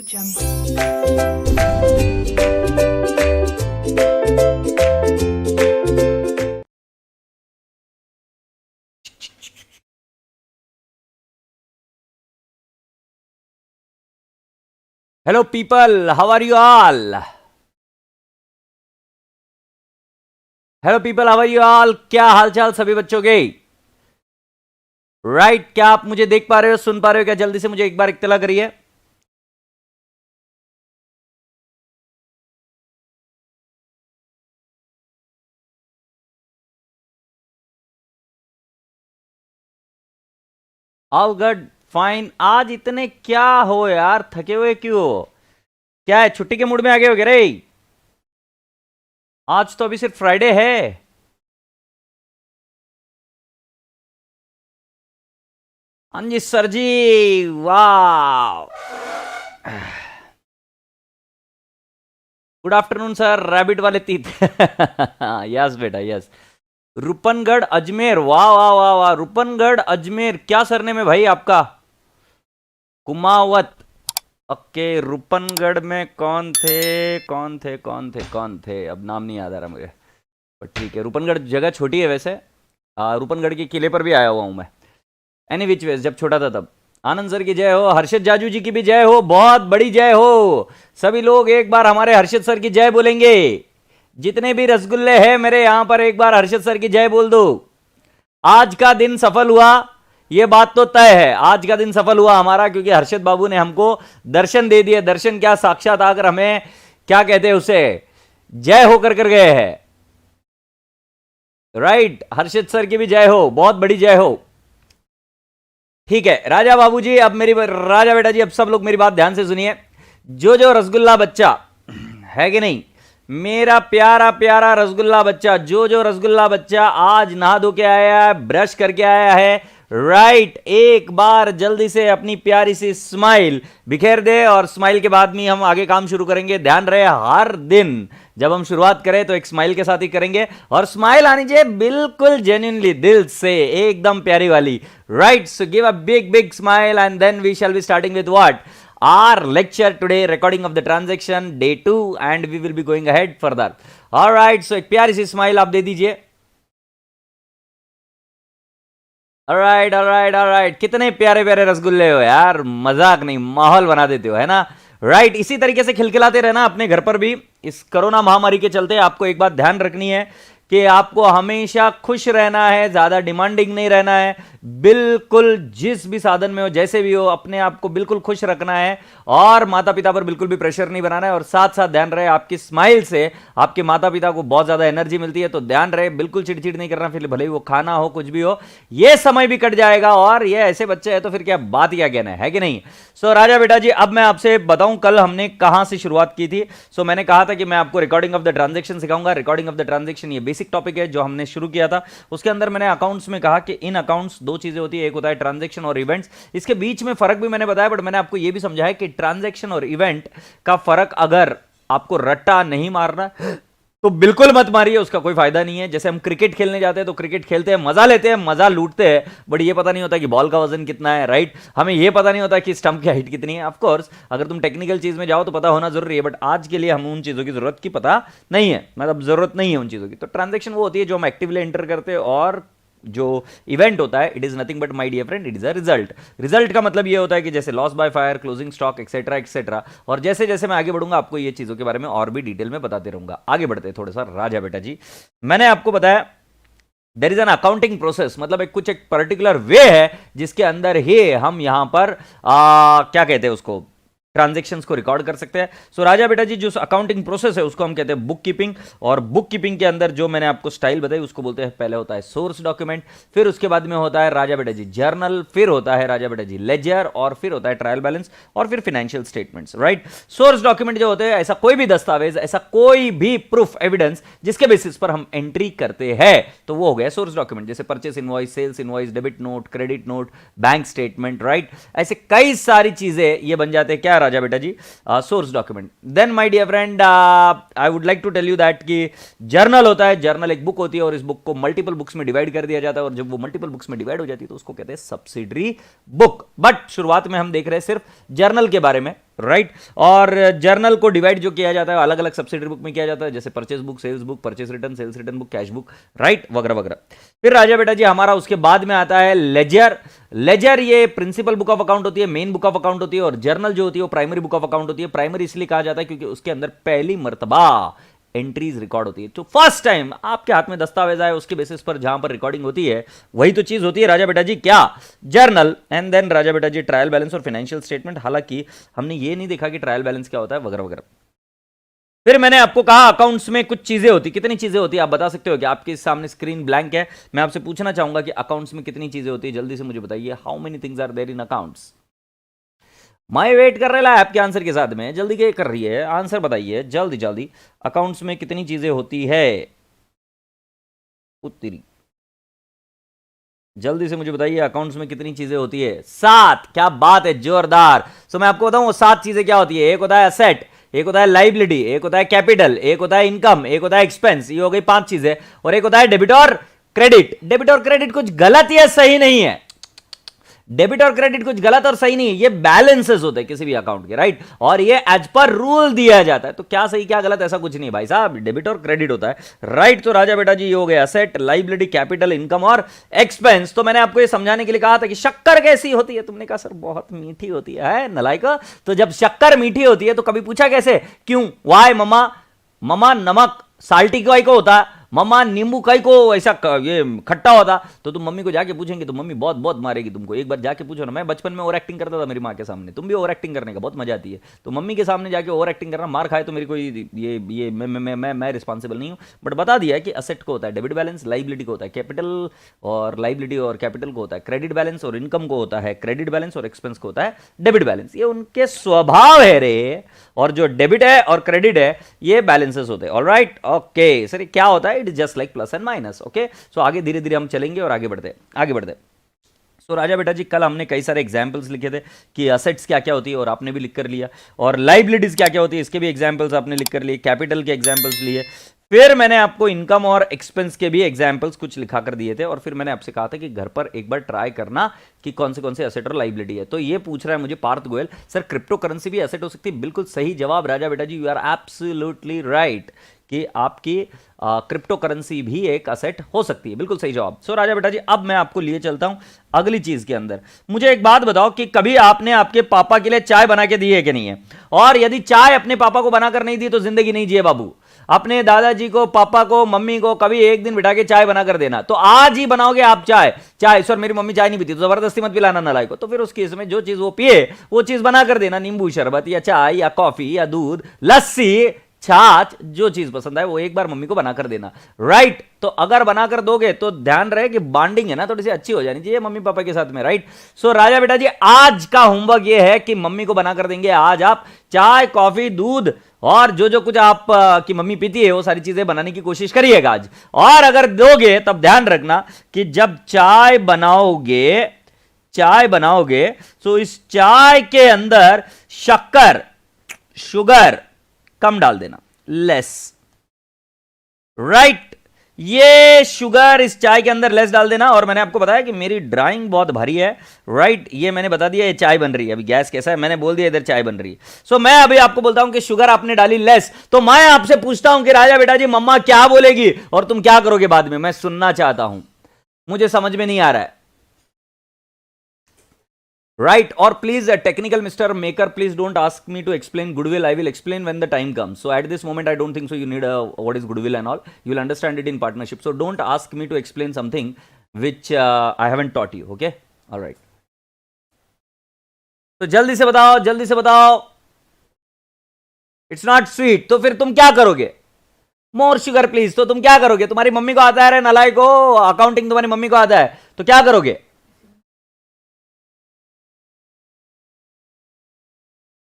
Hello people, how are you all? Hello people, how are you all? क्या हालचाल सभी बच्चों के? राइट, क्या आप मुझे देख पा रहे हो, सुन पा रहे हो? क्या जल्दी से मुझे एक बार इत्तला करिए। All good, fine. आज इतने क्या हो यार, थके हुए क्यों हो? क्या है, छुट्टी के मूड में आ गए हो क्या रे? आज तो अभी सिर्फ फ्राइडे है। हाँ जी सर जी, वाह। गुड आफ्टरनून सर, रैबिट वाले तीत। यस बेटा, यस। रूपनगढ़ अजमेर, वाह वाह वाह वाह, रूपनगढ़ अजमेर, क्या सरनेम है भाई आपका? कुमावत। ओके, रूपनगढ़ में कौन थे कौन थे कौन थे कौन थे, अब नाम नहीं याद आ रहा मुझे, पर ठीक है। रूपनगढ़ जगह छोटी है वैसे। रूपनगढ़ के किले पर भी आया हुआ हूं मैं। एनी विच वेज, जब छोटा था तब। आनंद सर की जय हो, हर्षद जाजू जी की भी जय हो, बहुत बड़ी जय हो। सभी लोग एक बार हमारे हर्षद सर की जय बोलेंगे। जितने भी रसगुल्ले हैं मेरे यहां पर, एक बार हर्षद सर की जय बोल दो। आज का दिन सफल हुआ, यह बात तो तय है। आज का दिन सफल हुआ हमारा, क्योंकि हर्षद बाबू ने हमको दर्शन दे दिए। दर्शन क्या, साक्षात आकर हमें क्या कहते हैं उसे, जय होकर कर गए हैं। राइट, हर्षद सर की भी जय हो, बहुत बड़ी जय हो। ठीक है राजा बाबूजी, अब मेरी राजा बेटा जी, अब सब लोग मेरी बात ध्यान से सुनिए। जो रसगुल्ला बच्चा है कि नहीं, मेरा प्यारा प्यारा रसगुल्ला बच्चा, जो रसगुल्ला बच्चा आज नहा धो के आया है, ब्रश करके आया है, राइट, एक बार जल्दी से अपनी प्यारी सी स्माइल बिखेर दे। और स्माइल के बाद में हम आगे काम शुरू करेंगे। ध्यान रहे, हर दिन जब हम शुरुआत करें तो एक स्माइल के साथ ही करेंगे, और स्माइल आनी चाहिए बिल्कुल जेन्युइनली, दिल से, एकदम प्यारी वाली। Right, so give a big big smile and then we shall be starting with what, our lecture today, recording of the transaction day 2, and we will be going ahead further. All right, so एक प्यारी सी smile आप दे दीजिए। Alright alright alright, कितने प्यारे प्यारे रसगुल्ले हो यार, मजाक नहीं, माहौल बना देते हो, है ना? राइट, इसी तरीके से खिलखिलाते रहना अपने घर पर भी। इस कोरोना महामारी के चलते आपको एक बात ध्यान रखनी है कि आपको हमेशा खुश रहना है, ज्यादा डिमांडिंग नहीं रहना है। बिल्कुल जिस भी साधन में हो, जैसे भी हो, अपने आप को बिल्कुल खुश रखना है, और माता पिता पर बिल्कुल भी प्रेशर नहीं बनाना है। और साथ साथ ध्यान रहे, आपकी स्माइल से आपके माता पिता को बहुत ज्यादा एनर्जी मिलती है, तो ध्यान रहे, बिल्कुल चिड़चिड़ नहीं करना। फिर भले ही वो खाना हो, कुछ भी हो, ये समय भी कट जाएगा, और ये ऐसे बच्चे हैं तो फिर क्या बात ही क्या कहना है कि नहीं? सो राजा बेटा जी, अब मैं आपसे बताऊं कल हमने कहां से शुरुआत की थी। सो मैंने कहा था कि मैं आपको रिकॉर्डिंग ऑफ द ट्रांजैक्शन सिखाऊंगा। रिकॉर्डिंग ऑफ द ट्रांजैक्शन ये बेसिक टॉपिक है जो हमने शुरू किया था। उसके अंदर मैंने अकाउंट्स में कहा कि इन अकाउंट्स दो चीजें होती है, एक होता है ट्रांजैक्शन और इवेंट्स। इसके बीच में फर्क भी मैंने बताया, बट मैंने आपको यह भी समझाया कि ट्रांजैक्शन और इवेंट का फर्क अगर आपको रट्टा नहीं मारना तो बिल्कुल मत मारिए, उसका कोई फायदा नहीं है। जैसे हम क्रिकेट खेलने जाते हैं तो क्रिकेट खेलते हैं, मजा लेते हैं, मजा लूटते हैं, बट ये पता नहीं होता कि बॉल का वजन कितना है, राइट? हमें ये पता नहीं होता कि स्टंप की हाइट कितनी है। ऑफ कोर्स अगर तुम टेक्निकल चीज में जाओ तो पता होना जरूरी है, बट आज के लिए हम उन चीजों की जरूरत की पता नहीं है, मतलब जरूरत नहीं है उन चीजों की। तो ट्रांजेक्शन वो होती है जो हम एक्टिवली एंटर करते हैं, और जो इवेंट होता है, it is nothing but my dear friend, it is a result. Result का मतलब ये होता है कि जैसे loss by fire, closing stock, etcetera etcetera. और जैसे जैसे मैं आगे बढ़ूंगा आपको ये चीजों के बारे में और भी डिटेल में बताते रहूंगा। आगे बढ़ते हैं थोड़ा सा राजा बेटा जी। मैंने आपको बताया there is an accounting process, मतलब एक पर्टिकुलर वे है जिसके अंदर ही हम यहां पर क्या कहते हैं उसको, ट्रांजैक्शंस को रिकॉर्ड कर सकते हैं। सो राजा बेटा जी, जो अकाउंटिंग प्रोसेस है उसको हम कहते हैं बुक कीपिंग। और बुक कीपिंग के अंदर जो मैंने आपको स्टाइल बताई उसको बोलते हैं, पहले होता है सोर्स डॉक्यूमेंट, फिर उसके बाद में होता है राजा बेटा जी जर्नल, फिर होता है राजा बेटा जी लेजर, और फिर होता है ट्रायल बैलेंस, और फिर financial statements. Right, source document जो होते हैं, ऐसा कोई भी दस्तावेज, ऐसा कोई भी प्रूफ एविडेंस जिसके बेसिस पर हम एंट्री करते हैं, तो वो हो गया सोर्स डॉक्यूमेंट। जैसे purchase invoice, sales invoice, debit note, credit note, bank statement, right? ऐसे कई सारी चीजें ये बन जाते हैं क्या राजा बेटा जी, source document. Then my dear friend, I would like to tell you that कि जर्नल होता है। जर्नल एक बुक होती है, और इस बुक को मल्टीपल बुक्स में डिवाइड कर दिया जाता है, और जब वो मल्टीपल बुक्स में डिवाइड हो जाती है तो उसको कहते हैं सब्सिडरी बुक। बट शुरुआत में हम देख रहे हैं सिर्फ जर्नल के बारे में, राइट। और जर्नल को डिवाइड जो किया जाता है अलग अलग सब्सिडरी बुक में किया जाता है, जैसे purchase book, sales book, purchase return, sales return book, cash book, right, वगैरह वगैरह। फिर राजा बेटा जी हमारा उसके बाद में आता है लेजर। लेजर ये प्रिंसिपल बुक ऑफ अकाउंट होती है, मेन बुक ऑफ अकाउंट होती है, और जर्नल जो होती है वो प्राइमरी बुक ऑफ अकाउंट होती है। प्राइमरी इसलिए कहा जाता है क्योंकि उसके अंदर पहली मर्तबा एंट्रीज रिकॉर्ड होती है। तो फर्स्ट टाइम आपके हाथ में दस्तावेज आए उसके बेसिस पर जहां पर रिकॉर्डिंग होती है वही तो चीज होती है राजा बेटा जी, क्या, जर्नल। एंड देन राजा बेटा जी ट्रायल बैलेंस और फाइनेंशियल स्टेटमेंट। हालांकि हमने ये नहीं देखा कि ट्रायल बैलेंस क्या होता है, वगैरह वगैरह। फिर मैंने आपको कहा अकाउंट्स में कुछ चीजें होती, कितनी चीजें होती है आप बता सकते हो कि आपके सामने स्क्रीन ब्लैंक है, मैं आपसे पूछना चाहूंगा कि अकाउंट्स में कितनी चीजें होती है, जल्दी से मुझे बताइए। How many things are there in accounts. मैं वेट कर रहा है आपके आंसर के साथ में, जल्दी क्या कर रही है, आंसर बताइए जल्दी जल्दी। अकाउंट्स में कितनी चीजें होती है, उत्तरी, जल्दी से मुझे बताइए अकाउंट्स में कितनी चीजें होती है। 7। क्या बात है, जोरदार। सो मैं आपको बताऊं वो 7 चीजें क्या होती है। एक होता है एसेट, एक होता है लाइबिलिटी, एक होता है कैपिटल, एक होता है इनकम, एक होता है एक्सपेंस। ये हो गई 5 चीजें। और एक होता है डेबिट और क्रेडिट। डेबिट और क्रेडिट कुछ गलत या सही नहीं है, डेबिट और क्रेडिट कुछ गलत और सही नहीं है, ये बैलेंसेस होते हैं किसी भी अकाउंट के, राइट। और ये एज पर रूल दिया जाता है, तो क्या सही क्या गलत ऐसा कुछ नहीं भाई साहब, डेबिट और क्रेडिट होता है, राइट। तो राजा बेटा जी ये हो गया एसेट, लाइबिलिटी, कैपिटल, इनकम और एक्सपेंस। तो मैंने आपको ये समझाने के लिए कहा था कि शक्कर कैसी होती है, तुमने कहा सर बहुत मीठी होती है नलायक। तो जब शक्कर मीठी होती है तो कभी पूछा कैसे, क्यों, वाई ममा, ममा नमक साल्टी कई को होता है, मम्मा नींबू कई को ऐसा ये खट्टा होता, तो तुम मम्मी को जाके पूछेंगे तो मम्मी बहुत बहुत मारेगी तुमको। एक बार जाके पूछो ना, मैं बचपन में ओवर एक्टिंग करता था मेरी माँ के सामने, तुम भी ओवर एक्टिंग करने का बहुत मजा आती है, तो मम्मी के सामने जाके ओवर एक्टिंग करना, मार खाए तो मेरी कोई ये मैं रिस्पॉन्सिबल नहीं हूँ। बट बता दिया कि असेट को होता है डेबिट बैलेंस, लाइबिलिटी को होता है कैपिटल और लाइबिलिटी और कैपिटल को होता है क्रेडिट बैलेंस, और इनकम को होता है क्रेडिट बैलेंस, और एक्सपेंस को होता है डेबिट बैलेंस। ये उनके स्वभाव है रे, और जो डेबिट है और क्रेडिट है ये बैलेंसेस होते हैं। ऑलराइट, ओके सर, क्या होता है, it is just like plus and minus. Okay, so आगे धीरे धीरे हम चलेंगे और आगे बढ़ते। सो राजा बेटा जी कल हमने कई सारे एग्जाम्पल्स लिखे थे कि असेट्स क्या क्या होती है, और आपने भी लिख कर लिया, और लाइबिलिटीज क्या क्या होती है इसके भी एग्जाम्पल्स आपने लिख कर लिए, कैपिटल के एग्जाम्पल्स लिए। फिर मैंने आपको इनकम और एक्सपेंस के भी एग्जाम्पल्स कुछ लिखा कर दिए थे, और फिर मैंने आपसे कहा था कि घर पर एक बार ट्राई करना कि कौन से असेट और लाइबिलिटी है। तो ये पूछ रहा है मुझे Parth Goyal, sir cryptocurrency भी एसेट हो सकती है? बिल्कुल सही जवाब राजा बेटा जी, यू आर एब्सोल्युटली राइट कि आपकी क्रिप्टो करेंसी भी एक असेट हो सकती है, बिल्कुल सही जवाब। सो राजा बेटा जी अब मैं आपको लिए चलता हूं अगली चीज के अंदर। मुझे एक बात बताओ कि कभी आपने आपके पापा के लिए चाय बना के दी है कि नहीं है, और यदि चाय अपने पापा को बनाकर नहीं दी तो जिंदगी नहीं जिए बाबू। अपने दादाजी को, पापा को, मम्मी को कभी एक दिन बिठा के चाय बना कर देना, तो आज ही बनाओगे आप चाय सर मेरी मम्मी चाय नहीं पीती तो जबरदस्ती मत पिलाना नालायक को, तो फिर उस केस में जो चीज वो पिए वो चीज बना कर देना, नींबू शरबत या चाय या कॉफी या दूध, लस्सी, छाछ, जो चीज पसंद है वो एक बार मम्मी को बनाकर देना, राइट। तो अगर बनाकर दोगे तो ध्यान रहे कि बॉन्डिंग है ना थोड़ी सी अच्छी हो जानी चाहिए मम्मी पापा के साथ में, राइट। सो राजा बेटा जी आज का होमवर्क ये है कि मम्मी को बनाकर देंगे आज आप चाय, कॉफी, दूध और जो कुछ आप की मम्मी पीती है वो सारी चीजें बनाने की कोशिश करिएगा आज। और अगर दोगे तब ध्यान रखना कि जब चाय बनाओगे तो इस चाय के अंदर शक्कर, शुगर कम डाल देना, लेस, राइट। ये शुगर इस चाय के अंदर लेस डाल देना। और मैंने आपको बताया कि मेरी ड्राइंग बहुत भारी है, राइट। ये मैंने बता दिया ये चाय बन रही है, अभी गैस कैसा है मैंने बोल दिया इधर चाय बन रही है। सो मैं अभी आपको बोलता हूं कि शुगर आपने डाली लेस, तो मैं आपसे पूछता हूं कि राजा बेटा जी मम्मा क्या बोलेगी और तुम क्या करोगे बाद में, मैं सुनना चाहता हूं, मुझे समझ में नहीं आ रहा है, राइट। और please technical mister maker, please don't ask me to explain goodwill, I will explain when the time comes. So at this moment I don't think so you need what is goodwill and all, you will understand it in partnership. So don't ask me to explain something which I haven't taught you, okay? All right. तो जल्दी से बताओ, it's not sweet, तो फिर तुम क्या करोगे? मोर sugar please, तो तुम क्या करोगे? तुम्हारी मम्मी को आता है नालायक को, अकाउंटिंग तुम्हारी मम्मी को आता है, तो क्या करोगे?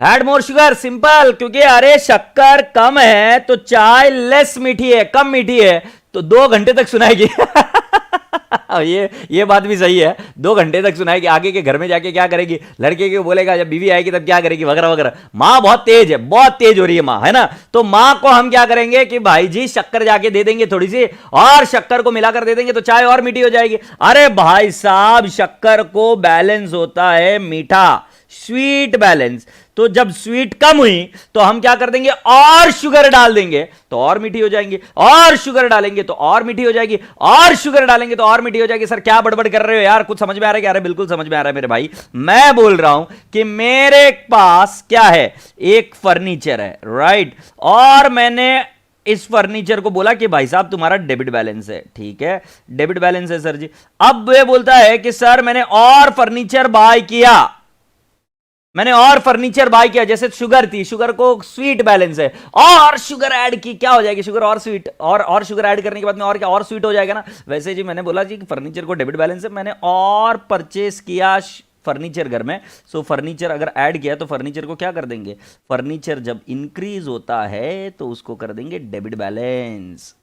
ऐड मोर शुगर, सिंपल, क्योंकि अरे शक्कर कम है तो चाय लेस मीठी है, कम मीठी है, तो 2 घंटे तक सुनाएगी। ये बात भी सही है, 2 घंटे तक सुनाएगी, आगे के घर में जाके क्या करेगी, लड़के को बोलेगा जब बीवी आएगी तब क्या करेगी, वगैरह वगैरह। माँ बहुत तेज है, बहुत तेज हो रही है माँ, है ना। तो माँ को हम क्या करेंगे कि भाई जी शक्कर जाके दे देंगे थोड़ी सी, और शक्कर को मिलाकर दे देंगे तो चाय और मीठी हो जाएगी। अरे भाई साहब शक्कर को बैलेंस होता है मीठा, स्वीट बैलेंस। तो जब स्वीट कम हुई तो हम क्या कर देंगे, और शुगर डाल देंगे तो और मीठी हो जाएंगी, और शुगर डालेंगे तो और मीठी हो जाएगी, और शुगर डालेंगे तो और मीठी हो जाएगी। सर क्या बड़बड़ कर रहे हो यार, कुछ समझ में आ रहा है क्या? अरे बिल्कुल समझ में आ रहा है मेरे भाई। मैं बोल रहा हूं कि मेरे पास क्या है, एक फर्नीचर है, राइट, और मैंने इस फर्नीचर को बोला कि भाई साहब तुम्हारा डेबिट बैलेंस है। ठीक है, डेबिट बैलेंस है सर जी। अब वे बोलता है कि सर मैंने और फर्नीचर बाय किया, मैंने और फर्नीचर बाय किया, जैसे शुगर थी, शुगर को स्वीट बैलेंस है, और शुगर ऐड की, क्या हो जाएगी, शुगर और स्वीट, और शुगर ऐड करने के बाद में और क्या, और स्वीट हो जाएगा ना। वैसे जी मैंने बोला जी कि फर्नीचर को डेबिट बैलेंस है, मैंने और परचेस किया फर्नीचर घर में। सो फर्नीचर अगर ऐड किया तो फर्नीचर को क्या कर देंगे, फर्नीचर जब इंक्रीज होता है तो उसको कर देंगे डेबिट बैलेंस।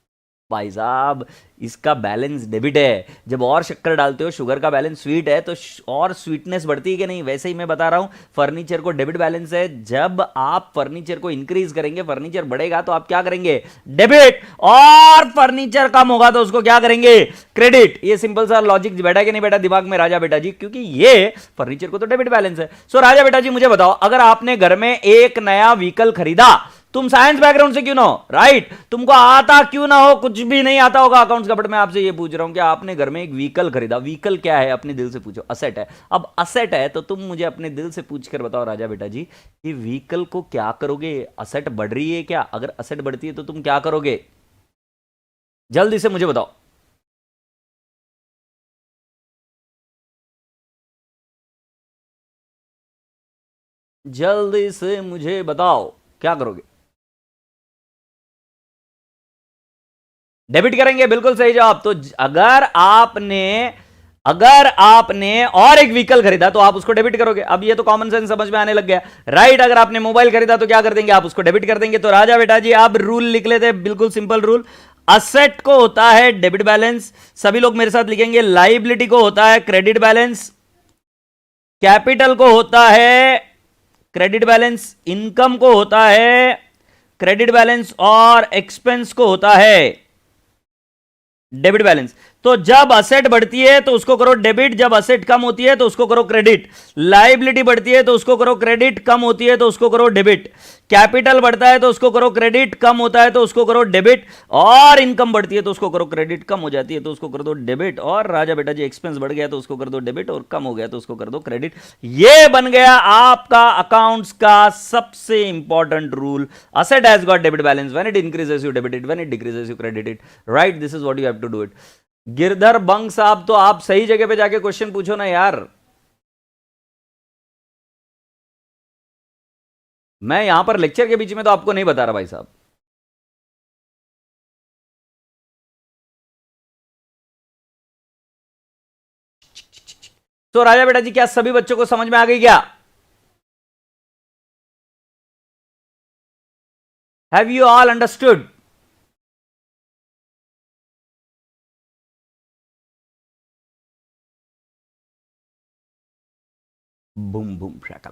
भाई साहब इसका बैलेंस डेबिट है। जब और शक्कर डालते हो, शुगर का बैलेंस स्वीट है, तो और स्वीटनेस बढ़ती है कि नहीं। वैसे ही मैं बता रहा हूं, फर्नीचर को डेबिट बैलेंस है। जब आप फर्नीचर को इंक्रीज करेंगे, फर्नीचर बढ़ेगा तो आप क्या करेंगे, डेबिट, और फर्नीचर कम होगा तो उसको क्या करेंगे, क्रेडिट। ये सिंपल सा लॉजिक बैठा कि नहीं बैठा दिमाग में राजा बेटा जी, क्योंकि ये फर्नीचर को तो डेबिट बैलेंस है। सो राजा बेटा जी मुझे बताओ, अगर आपने घर में एक नया व्हीकल खरीदा, तुम साइंस बैकग्राउंड से क्यों ना हो, राइट, तुमको आता क्यों ना हो, कुछ भी नहीं आता होगा अकाउंट्स का, बट मैं आपसे ये पूछ रहा हूं कि आपने घर में एक व्हीकल खरीदा। व्हीकल क्या है, अपने दिल से पूछो, असेट है। अब असेट है तो तुम मुझे अपने दिल से पूछ कर बताओ राजा बेटा जी कि व्हीकल को क्या करोगे, असेट बढ़ रही है क्या? अगर असेट बढ़ती है तो तुम क्या करोगे, जल्दी से मुझे बताओ। जल्दी से मुझे बताओ क्या करोगे, डेबिट करेंगे, बिल्कुल सही जवाब। तो अगर आपने और एक व्हीकल खरीदा तो आप उसको डेबिट करोगे। अब ये तो कॉमन सेंस समझ में आने लग गया, राइट। अगर आपने मोबाइल खरीदा तो क्या कर देंगे, आप उसको डेबिट कर देंगे। तो राजा बेटा जी आप रूल लिख लेते, बिल्कुल सिंपल रूल। असेट को होता है डेबिट बैलेंस, सभी लोग मेरे साथ लिखेंगे। लाइबिलिटी को होता है क्रेडिट बैलेंस, कैपिटल को होता है क्रेडिट बैलेंस, इनकम को होता है क्रेडिट बैलेंस, और एक्सपेंस को होता है डेबिट बैलेंस। तो जब असेट बढ़ती है तो उसको करो डेबिट, जब असेट कम होती है तो उसको करो क्रेडिट। लाइबिलिटी बढ़ती है तो उसको करो क्रेडिट, कम होती है तो उसको करो डेबिट। कैपिटल बढ़ता है तो उसको करो क्रेडिट, कम होता है तो उसको करो डेबिट। और इनकम बढ़ती है तो उसको करो क्रेडिट, कम हो जाती है तो उसको कर दो डेबिट। और राजा बेटा जी एक्सपेंस बढ़ गया तो उसको कर दो डेबिट, और कम हो गया तो उसको कर दो क्रेडिट। ये बन गया आपका अकाउंट्स का सबसे important rule. Asset has got debit balance, when it increases you debit it, when it decreases you credit it, right. This is what you have to do it. Girdhar Bang साहब तो आप सही जगह पे जाके क्वेश्चन पूछो ना यार, मैं यहां पर लेक्चर के बीच में तो आपको नहीं बता रहा भाई साहब। तो राजा बेटा जी क्या सभी बच्चों को समझ में आ गई क्या? Have you all understood? Boom boom shackle.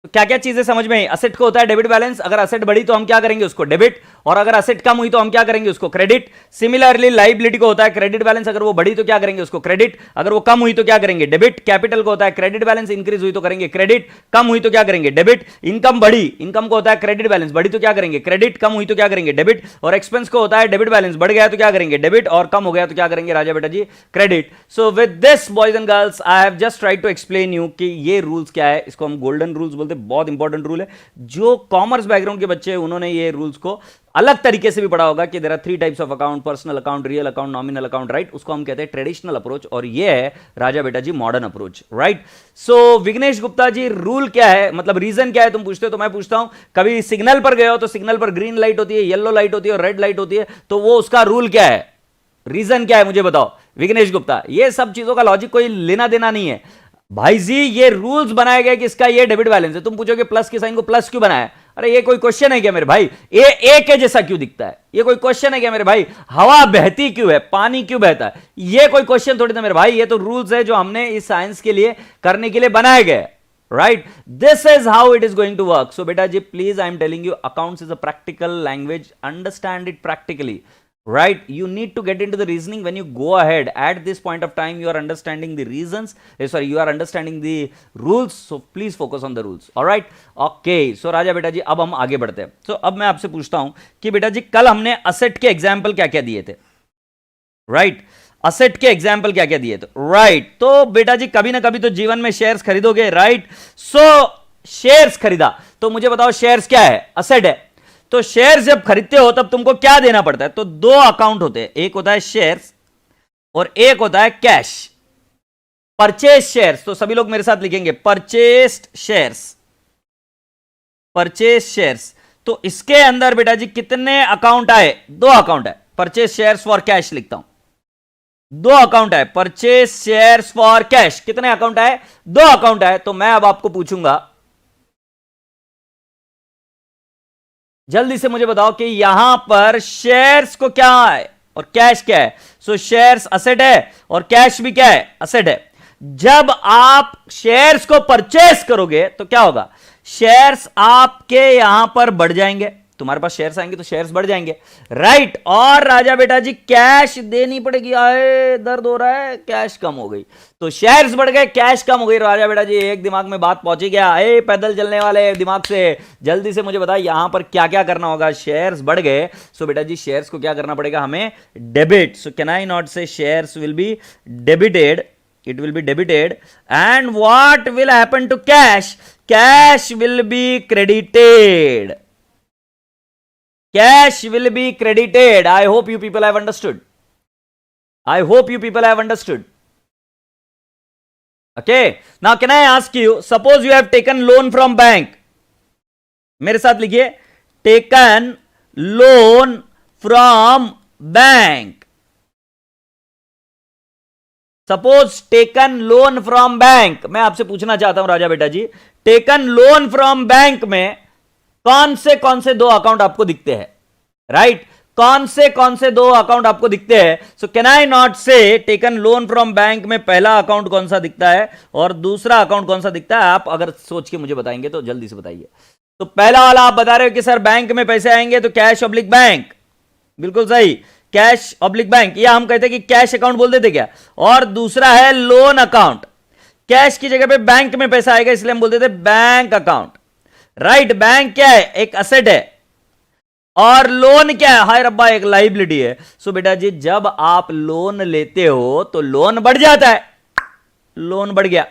तो क्या क्या चीजें समझ में आई? असेट को होता है डेबिट बैलेंस, अगर असेट बढ़ी तो हम क्या करेंगे, उसको डेबिट, और अगर असेट कम हुई तो हम क्या करेंगे, उसको क्रेडिट। सिमिलरली लाइबिलिटी को होता है क्रेडिट बैलेंस, अगर वो बढ़ी तो क्या करेंगे, उसको क्रेडिट, अगर वो कम हुई तो क्या करेंगे, डेबिट। कैपिटल को होता है क्रेडिट बैलेंस, इंक्रीज हुई तो करेंगे क्रेडिट, कम हुई तो क्या करेंगे, डेबिट। इनकम बढ़ी, इनकम को होता है क्रेडिट बैलेंस, बढ़ी तो क्या करेंगे, क्रेडिट, कम हुई तो क्या करेंगे, डेबिट। और एक्सपेंस को होता है डेबिट बैलेंस, बढ़ गया तो क्या करेंगे, डेबिट, और कम हो गया तो क्या करेंगे राजा बेटा जी, credit. So with this boys and girls I have just tried to explain you कि ये रूल्स क्या है। इसको हम गोल्डन रूल्स बोलते हैं, बहुत इंपॉर्टेंट रूल है। जो कॉमर्स बैकग्राउंड के बच्चे हैं उन्होंने ये रूल्स को अलग तरीके से भी पढ़ा होगा कि there are 3 types of account, personal account, real account, nominal account, right. उसको हम कहते हैं ट्रेडिशनल अप्रोच, और ये है राजा बेटा जी मॉडर्न अप्रोच, राइट। सो विघ्नेश गुप्ता जी रूल क्या है, मतलब रीजन क्या है, तुम पूछते हो तो मैं पूछता हूं। कभी सिग्नल पर गए हो तो सिग्नल पर ग्रीन लाइट होती है, येलो लाइट होती है और रेड लाइट होती है, तो वो उसका रूल क्या है, रीजन क्या है, मुझे बताओ विघ्नेश गुप्ता। ये सब चीजों का लॉजिक कोई लेना देना नहीं है भाई जी, ये रूल्स बनाए गए कि इसका ये डेबिट बैलेंस है। तुम पूछोगे प्लस के साइन को प्लस क्यों बनाया, अरे ये कोई क्वेश्चन है क्या मेरे भाई? ये ए के जैसा क्यों दिखता है, ये कोई क्वेश्चन है क्या मेरे भाई? हवा बहती क्यों है, पानी क्यों बहता है, ये कोई क्वेश्चन थोड़ी ना मेरे भाई। ये तो रूल्स है जो हमने इस साइंस के लिए करने के लिए बनाए गए, right. This is how it is going to work. So बेटा जी please I am telling you, accounts is a practical language, understand it practically. right? You need to get into the reasoning when you go ahead. At this point of time you are understanding the reasons, you are understanding the rules, so please focus on the rules. All right, okay. So राजा बेटा जी अब हम आगे बढ़ते हैं. So अब मैं आपसे पूछता हूं कि बेटा जी कल हमने असेट के एग्जाम्पल क्या क्या दिए थे, राइट? असेट के एग्जाम्पल क्या क्या दिए थे, राइट? तो बेटा जी कभी ना कभी तो जीवन में शेयर्स खरीदोगे, राइट? सो शेयर्स खरीदा, तो मुझे बताओ शेयर्स क्या है? असेट है. तो शेयर्स जब खरीदते हो तब तुमको क्या देना पड़ता है? तो दो अकाउंट होते हैं, एक होता है शेयर्स और एक होता है कैश. परचेज शेयर्स, तो सभी लोग मेरे साथ लिखेंगे परचेस्ड शेयर्स, परचेज शेयर्स. तो इसके अंदर बेटा जी कितने अकाउंट आए? दो अकाउंट है. परचेज शेयर्स फॉर कैश लिखता हूं, दो अकाउंट है. परचेज शेयर्स फॉर कैश, कितने अकाउंट आए? दो अकाउंट है. तो मैं अब आपको पूछूंगा, जल्दी से मुझे बताओ कि यहां पर शेयर्स को क्या है और कैश क्या है? सो शेयर्स असेट है और कैश भी क्या है? असेट है. जब आप शेयर्स को परचेस करोगे तो क्या होगा? शेयर्स आपके यहां पर बढ़ जाएंगे, तुम्हारे पास शेयर्स आएंगे तो शेयर्स बढ़ जाएंगे, राइट? और राजा बेटा जी कैश देनी पड़ेगी, आए दर्द हो रहा है, कैश कम हो गई. तो शेयर्स बढ़ गए, कैश कम हो गई. राजा बेटा जी एक दिमाग में बात पहुंची गया, ए पैदल चलने वाले दिमाग से जल्दी से मुझे बताइए यहां पर क्या क्या करना होगा? शेयर्स बढ़ गए, सो बेटा जी शेयर्स को क्या करना पड़ेगा? हमें debit. So can I not say shares will be debited, it will be debited. And what will happen to cash? Cash will be credited, cash will be credited. I hope you people have understood, I hope you people have understood. Okay, now can I ask you, suppose you have taken loan from bank. मेरे साथ लिखिए, taken loan from bank. Suppose taken loan from bank. मैं आपसे पूछना चाहता हूं राजा बेटा जी, taken loan from bank में कौन से दो अकाउंट आपको दिखते हैं, राइट? कौन से दो अकाउंट आपको दिखते हैं? सो कैन आई नॉट से टेकन लोन फ्रॉम बैंक में पहला अकाउंट कौन सा दिखता है और दूसरा अकाउंट कौन सा दिखता है? आप अगर सोच के मुझे बताएंगे तो जल्दी से बताइए. तो पहला वाला आप बता रहे हो कि सर बैंक में पैसे आएंगे तो कैश ऑब्लिक बैंक, बिल्कुल सही, कैश ऑब्लिक बैंक, या हम कहते हैं कि कैश अकाउंट बोल देते क्या? और दूसरा है लोन अकाउंट. कैश की जगह पे बैंक में पैसा आएगा इसलिए हम बोल देते बैंक अकाउंट, राइट? बैंक क्या है? एक असेट है. और लोन क्या है? हाय रब्बा, एक लाइबिलिटी है. सो बेटा जी जब आप लोन लेते हो तो लोन बढ़ जाता है, लोन बढ़ गया.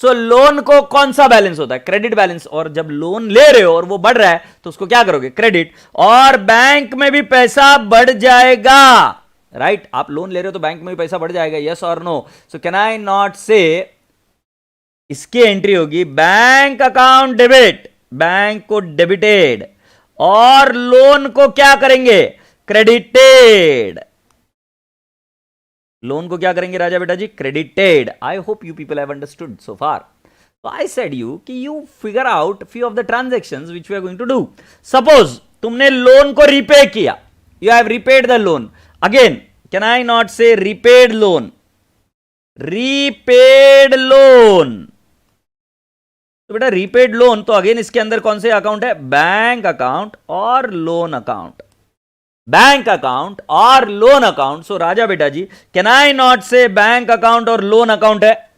सो लोन को कौन सा बैलेंस होता है? Credit balance. और जब लोन ले रहे हो और वो बढ़ रहा है तो उसको क्या करोगे? क्रेडिट. और बैंक में भी पैसा बढ़ जाएगा, राइट? आप लोन ले रहे हो तो बैंक में भी पैसा बढ़ जाएगा, यस और no? So can I not say इसकी एंट्री होगी बैंक अकाउंट डेबिट, बैंक को डेबिटेड, और लोन को क्या करेंगे? क्रेडिटेड. लोन को क्या करेंगे राजा बेटा जी? Credited. I hope you people have understood so far. तो आई सेड यू कि you figure out few of the transactions which we are going to do. Suppose तुमने लोन को रीपे किया, you have repaid the loan. Again can I not say repaid loan, repaid loan. तो बेटा repaid loan, तो again इसके अंदर कौन से अकाउंट है? बैंक अकाउंट और लोन अकाउंट, बैंक अकाउंट और लोन अकाउंट. सो राजा बेटा जी कैन आई नॉट से बैंक अकाउंट और लोन अकाउंट है.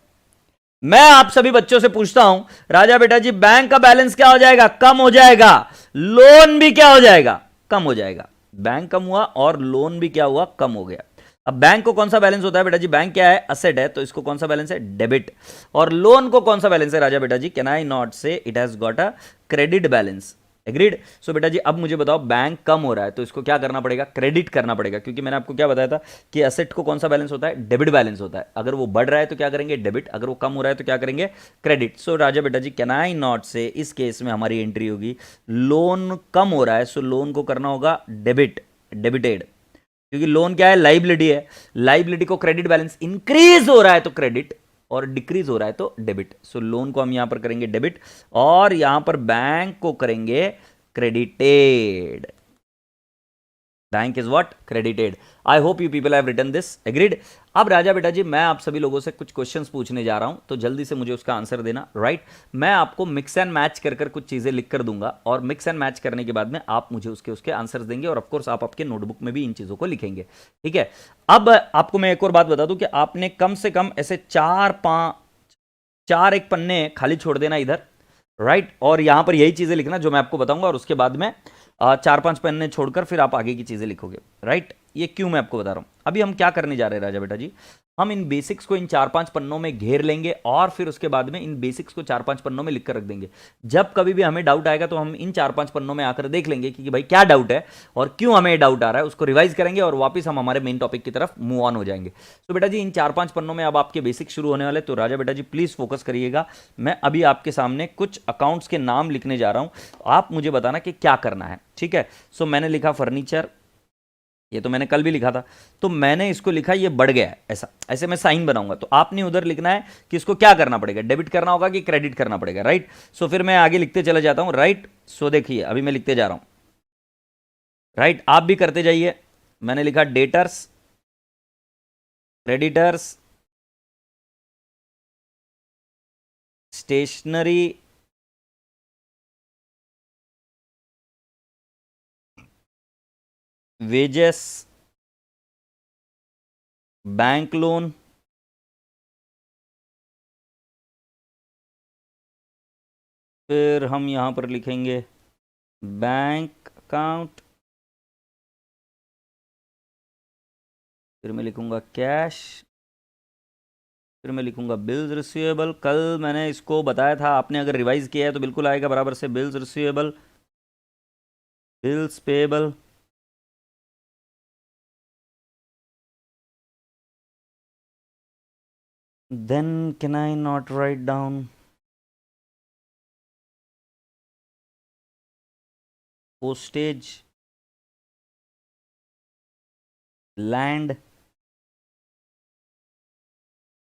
मैं आप सभी बच्चों से पूछता हूं राजा बेटा जी बैंक का बैलेंस क्या हो जाएगा? कम हो जाएगा. लोन भी क्या हो जाएगा? कम हो जाएगा. बैंक कम हुआ और लोन भी क्या हुआ? कम हो गया. अब बैंक को कौन सा बैलेंस होता है बेटा जी? बैंक क्या है? असेट है, तो इसको कौन सा बैलेंस है? डेबिट. और लोन को कौन सा बैलेंस है राजा बेटा जी? Can I not say it has got a credit balance. Agreed. So बेटा जी अब मुझे बताओ बैंक कम हो रहा है तो इसको क्या करना पड़ेगा? क्रेडिट करना पड़ेगा, क्योंकि मैंने आपको क्या बताया था कि एसेट को कौन सा बैलेंस होता है? डेबिट बैलेंस होता है. अगर वो बढ़ रहा है तो क्या करेंगे? डेबिट. अगर वो कम हो रहा है तो क्या करेंगे? क्रेडिट. सो राजा बेटा जी कैन आई नॉट से इस केस में हमारी एंट्री होगी लोन कम हो रहा है, सो लोन को करना होगा डेबिट, डेबिटेड. क्योंकि लोन क्या है? लाइबिलिटी है. लाइबिलिटी को क्रेडिट बैलेंस, इंक्रीज हो रहा है तो क्रेडिट और डिक्रीज हो रहा है तो डेबिट. सो लोन को हम यहां पर करेंगे डेबिट और यहां पर बैंक को करेंगे credited. Bank is what? Credited. I hope you people have written this. Agreed. अब राजा बेटा जी, मैं आप सभी लोगों से कुछ क्वेश्चंस पूछने जा रहा हूं, तो जल्दी से मुझे उसका आंसर देना. राइट. मैं आपको मिक्स एंड मैच कर कर कुछ चीजें लिख कर दूंगा, और मिक्स एंड मैच करने के बाद में आप मुझे उसके उसके आंसर्स देंगे, और ऑफकोर्स आप आपके नोटबुक में भी इन चीजों को लिखेंगे. ठीक है. अब आपको मैं एक और बात बता दूं कि आपने कम से कम ऐसे चार एक पन्ने खाली छोड़ देना इधर. राइट. और यहां पर यही चीजें लिखना जो मैं आपको बताऊंगा, और उसके बाद में 4-5 पन्ने छोड़कर फिर आप आगे की चीजें लिखोगे. राइट. ये क्यों मैं आपको बता रहा हूं. अभी हम क्या करने जा रहे हैं राजा बेटा जी, हम इन बेसिक्स को इन 4-5 पन्नों में घेर लेंगे, और फिर उसके बाद में इन बेसिक्स को 4-5 पन्नों में लिखकर रख देंगे. जब कभी भी हमें डाउट आएगा तो हम इन 4-5 पन्नों में आकर देख लेंगे कि भाई क्या डाउट है और क्यों हमें डाउट आ रहा है, उसको रिवाइज करेंगे और वापस हम हमारे मेन टॉपिक की तरफ मूव ऑन हो जाएंगे. तो बेटा जी, इन 4-5 पन्नों में अब आपके बेसिक शुरू होने वाले. तो राजा बेटा जी प्लीज फोकस करिएगा. मैं अभी आपके सामने कुछ अकाउंट्स के नाम लिखने जा रहा हूं, आप मुझे बताना कि क्या करना है. ठीक है. सो मैंने लिखा फर्नीचर, ये तो मैंने कल भी लिखा था, तो मैंने इसको लिखा ये बढ़ गया है, ऐसा ऐसे मैं साइन बनाऊंगा. तो आपने उधर लिखना है कि इसको क्या करना पड़ेगा, डेबिट करना होगा कि क्रेडिट करना पड़ेगा. राइट. सो फिर मैं आगे लिखते चला जाता हूं. राइट. सो देखिए अभी मैं लिखते जा रहा हूं. राइट. आप भी करते जाइए. मैंने लिखा debtors, creditors, stationery, wages, bank loan, फिर हम यहां पर लिखेंगे बैंक अकाउंट, फिर मैं लिखूंगा कैश, फिर मैं लिखूंगा बिल्स रिसीवेबल. कल मैंने इसको बताया था, आपने अगर रिवाइज किया है तो बिल्कुल आएगा बराबर से. Bills receivable, bills payable, then can I not write down postage, land,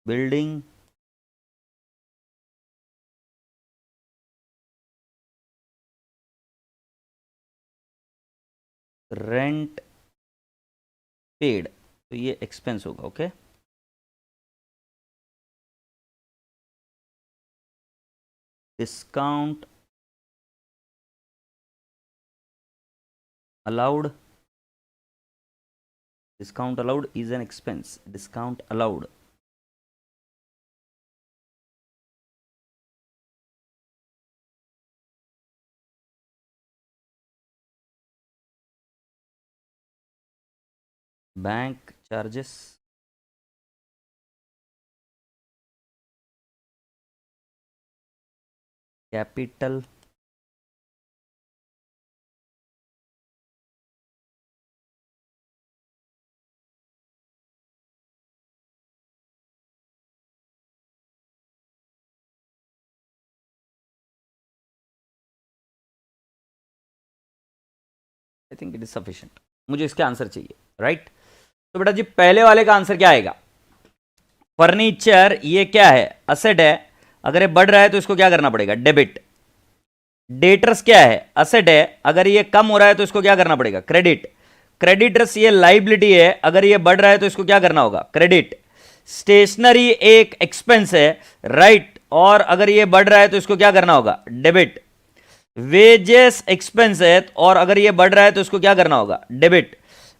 building, rent paid. तो ये एक्सपेंस होगा. Okay. Discount allowed, discount allowed is an expense. Discount allowed. Bank charges, capital, I think it is sufficient. मुझे इसके answer चाहिए. Right. तो बेटा जी पहले वाले का आंसर क्या आएगा. फर्नीचर ये क्या है, असेट है. अगर ये बढ़ रहा है तो इसको क्या करना पड़ेगा, डेबिट. डेटर्स क्या है, असेट है. अगर ये कम हो रहा है तो इसको क्या करना पड़ेगा, क्रेडिट. क्रेडिटर्स ये लाइबिलिटी है. अगर ये बढ़ रहा है तो इसको क्या करना होगा, क्रेडिट. स्टेशनरी एक एक्सपेंस है. राइट. और अगर ये बढ़ रहा है तो इसको क्या करना होगा, डेबिट. वेजेस एक्सपेंस है, और अगर ये बढ़ रहा है तो इसको क्या करना होगा, डेबिट.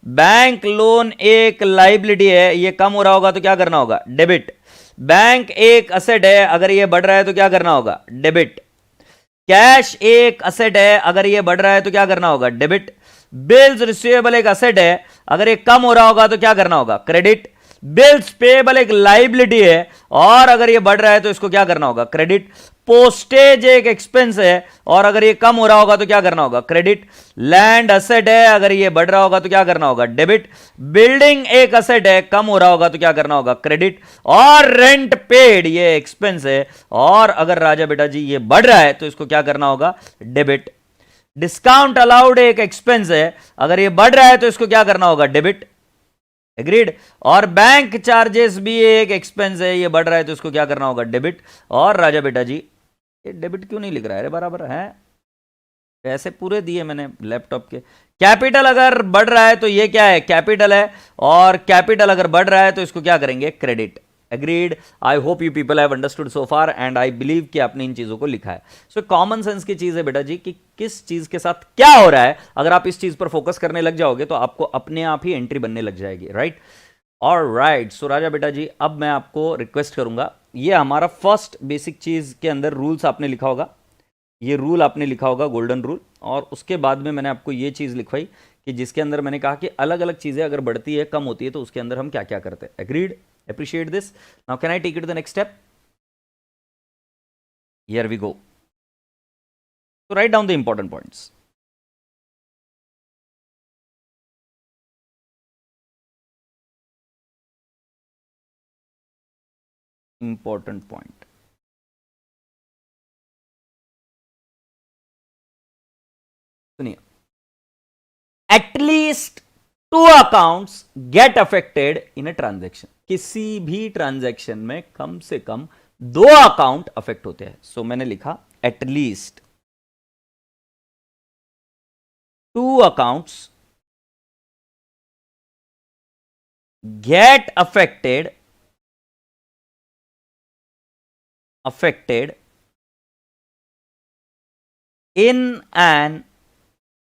बैंक लोन एक लाइबिलिटी है, ये कम हो रहा होगा तो क्या करना होगा, डेबिट. बैंक एक असेट है, अगर ये बढ़ रहा है तो क्या करना होगा, डेबिट. कैश एक असेट है, अगर ये बढ़ रहा है तो क्या करना होगा, डेबिट. बिल्स रिसीवेबल एक असेट है, अगर ये कम हो रहा होगा तो क्या करना होगा, क्रेडिट. बिल्स पेएबल एक लाइबिलिटी है, और अगर ये बढ़ रहा है तो इसको क्या करना होगा, क्रेडिट. पोस्टेज एक एक्सपेंस है, और अगर ये कम हो रहा होगा तो क्या करना होगा, क्रेडिट. लैंड असेट है, अगर ये बढ़ रहा होगा तो क्या करना होगा, डेबिट. बिल्डिंग एक असेट है, कम हो रहा होगा तो क्या करना होगा, क्रेडिट. और रेंट पेड ये एक्सपेंस है, और अगर राजा बेटा जी ये बढ़ रहा है तो इसको क्या करना होगा, डेबिट. डिस्काउंट अलाउड एक एक्सपेंस है, अगर ये बढ़ रहा है तो इसको क्या करना होगा, डेबिट. एग्रीड. और बैंक चार्जेस भी एक एक्सपेंस है, ये बढ़ रहा है तो इसको क्या करना होगा, डेबिट. और राजा बेटा जी ये डेबिट क्यों नहीं लिख रहा है रे बराबर है, पैसे पूरे दिए मैंने लैपटॉप के। कैपिटल अगर बढ़ रहा है तो ये क्या है, कैपिटल है, और कैपिटल अगर बढ़ रहा है तो इसको क्या करेंगे, credit. Agreed. I hope you people have understood so far and I believe कि आपने इन चीजों को लिखा है। सो कॉमन सेंस की चीज है बेटा जी कि किस चीज के साथ क्या हो रहा है, अगर आप इस चीज पर फोकस करने लग जाओगे तो आपको अपने आप ही एंट्री बनने लग जाएगी, राइट। ऑलराइट, सो राजा बेटा जी अब मैं आपको रिक्वेस्ट करूंगा, ये हमारा फर्स्ट बेसिक चीज के अंदर रूल्स आपने लिखा होगा, ये रूल आपने लिखा होगा गोल्डन रूल, और उसके बाद में मैंने आपको ये चीज़ लिखवाई कि जिसके अंदर मैंने कहा कि अलग अलग चीज़ें अगर बढ़ती है कम होती है तो उसके अंदर हम क्या क्या करते हैं। Agreed, appreciate this. Now can I take it to the next step? Here we go. तो write down the important points. Important point सुनिए, at least 2 accounts get affected in a transaction. किसी भी ट्रांजैक्शन में कम से कम 2 अकाउंट अफेक्ट होते हैं। सो मैंने लिखा at least 2 accounts get affected in an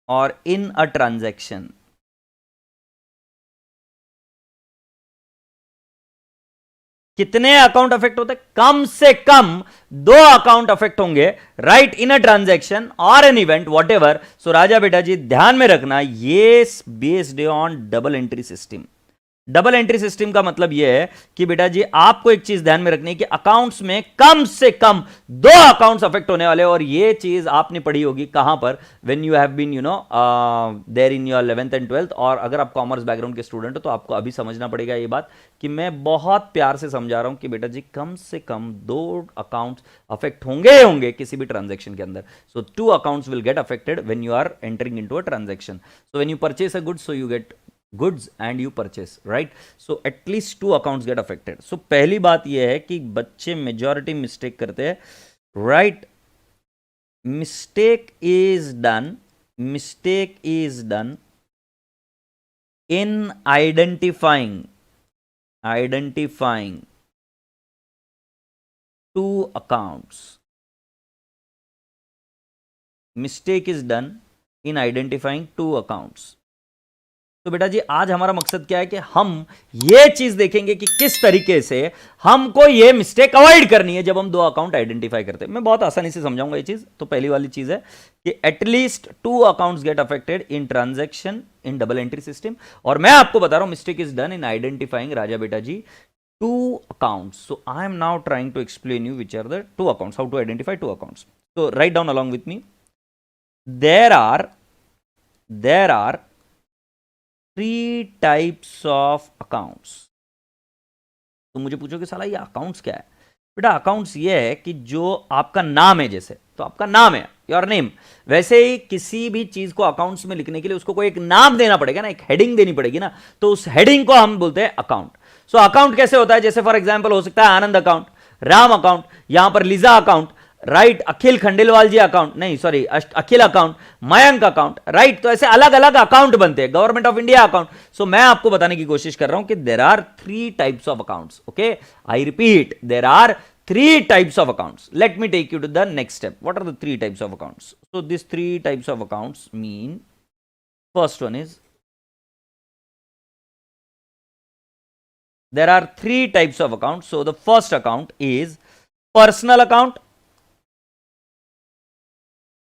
or in a transaction। कितने अकाउंट अफेक्ट होते हैं, कम से कम 2 अकाउंट अफेक्ट होंगे, राइट, इन अ ट्रांजैक्शन और एन इवेंट वॉट एवर। सो राजा बेटा जी ध्यान में रखना, ये based on double entry system. Double entry system का मतलब यह है कि बेटा जी आपको एक चीज ध्यान में रखनी है कि अकाउंट्स में कम से कम 2 अकाउंट्स अफेक्ट होने वाले, और ये चीज आपने पढ़ी होगी कहां पर, when you have been there in your 11th and 12th। और अगर आप कॉमर्स बैकग्राउंड के स्टूडेंट हो तो आपको अभी समझना पड़ेगा ये बात कि मैं बहुत प्यार से समझा रहा हूं कि बेटा जी कम से कम 2 अकाउंट्स अफेक्ट होंगे किसी भी ट्रांजेक्शन के अंदर। So 2 accounts will get affected when you are entering into a transaction. So when you purchase a good, so you get goods and you purchase, right? So at least 2 accounts get affected। so पहली बात यह है कि बच्चे majority mistake करते हैं, right? mistake is done in identifying 2 accounts। mistake is done in identifying 2 accounts। तो बेटा जी आज हमारा मकसद क्या है कि हम ये चीज देखेंगे कि किस तरीके से हमको ये मिस्टेक अवॉइड करनी है जब हम 2 अकाउंट आइडेंटिफाई करते हैं। मैं बहुत आसानी से समझाऊंगा ये चीज। तो पहली वाली चीज है कि at least 2 accounts get affected in transaction in double entry system, और मैं आपको बता रहा हूं mistake is done in identifying राजा बेटा जी 2 accounts। so I am now trying to explain you which are the 2 accounts, how to identify 2 accounts। so write down along with me, there are 3 types of accounts। तो मुझे पूछो कि साला ये accounts क्या है? बेटा अकाउंट्स ये है कि जो आपका नाम है, जैसे तो आपका नाम है योर नेम, वैसे ही किसी भी चीज को अकाउंट्स में लिखने के लिए उसको कोई एक नाम देना पड़ेगा ना, एक हेडिंग देनी पड़ेगी ना, तो उस हेडिंग को हम बोलते हैं अकाउंट। सो अकाउंट कैसे होता है, जैसे फॉर एग्जांपल हो सकता है आनंद अकाउंट, राम अकाउंट, यहां पर Lisa account, right, Akhil Khandelwal ji account, नहीं sorry Akhil account, Mayank account, right. तो ऐसे अलग अलग अकाउंट बनते हैं, government of India account. So मैं आपको बताने की कोशिश कर रहा हूं कि there are 3 types of accounts. Okay, I repeat, there are 3 types of accounts। let me take you to the next step। what are the 3 types of accounts? so these 3 types of accounts mean, first one is, there are 3 types of accounts। so the first account is personal account,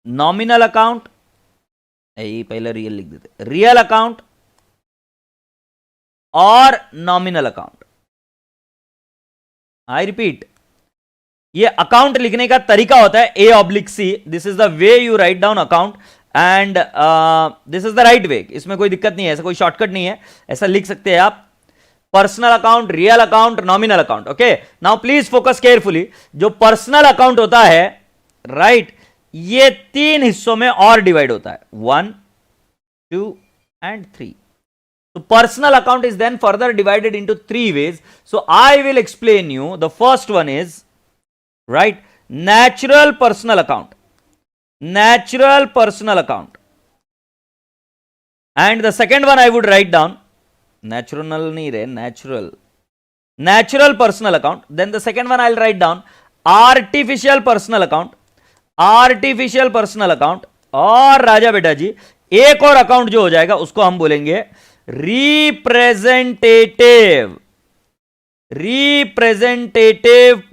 nominal account, ये पहले real लिख देते, real account और nominal account. I repeat, ये account लिखने का तरीका होता है A/C। This is the way you write down account and this is the right way. इसमें कोई दिक्कत नहीं है, ऐसा कोई शॉर्टकट नहीं है, ऐसा लिख सकते हैं आप। Personal account, real account, nominal account. Okay, now please focus carefully. जो पर्सनल अकाउंट होता है, राइट, ये 3 हिस्सों में और डिवाइड होता है, 1, 2 and 3। So personal account is then further divided into 3 ways। so I will explain you। the first one is, right, natural personal account। natural personal account. And the second one I would write down, natural nahi re, natural personal account. Then the second one I'll write down, artificial personal account. Artificial personal account. और राजा बेटा जी एक और account जो हो जाएगा उसको हम बोलेंगे representative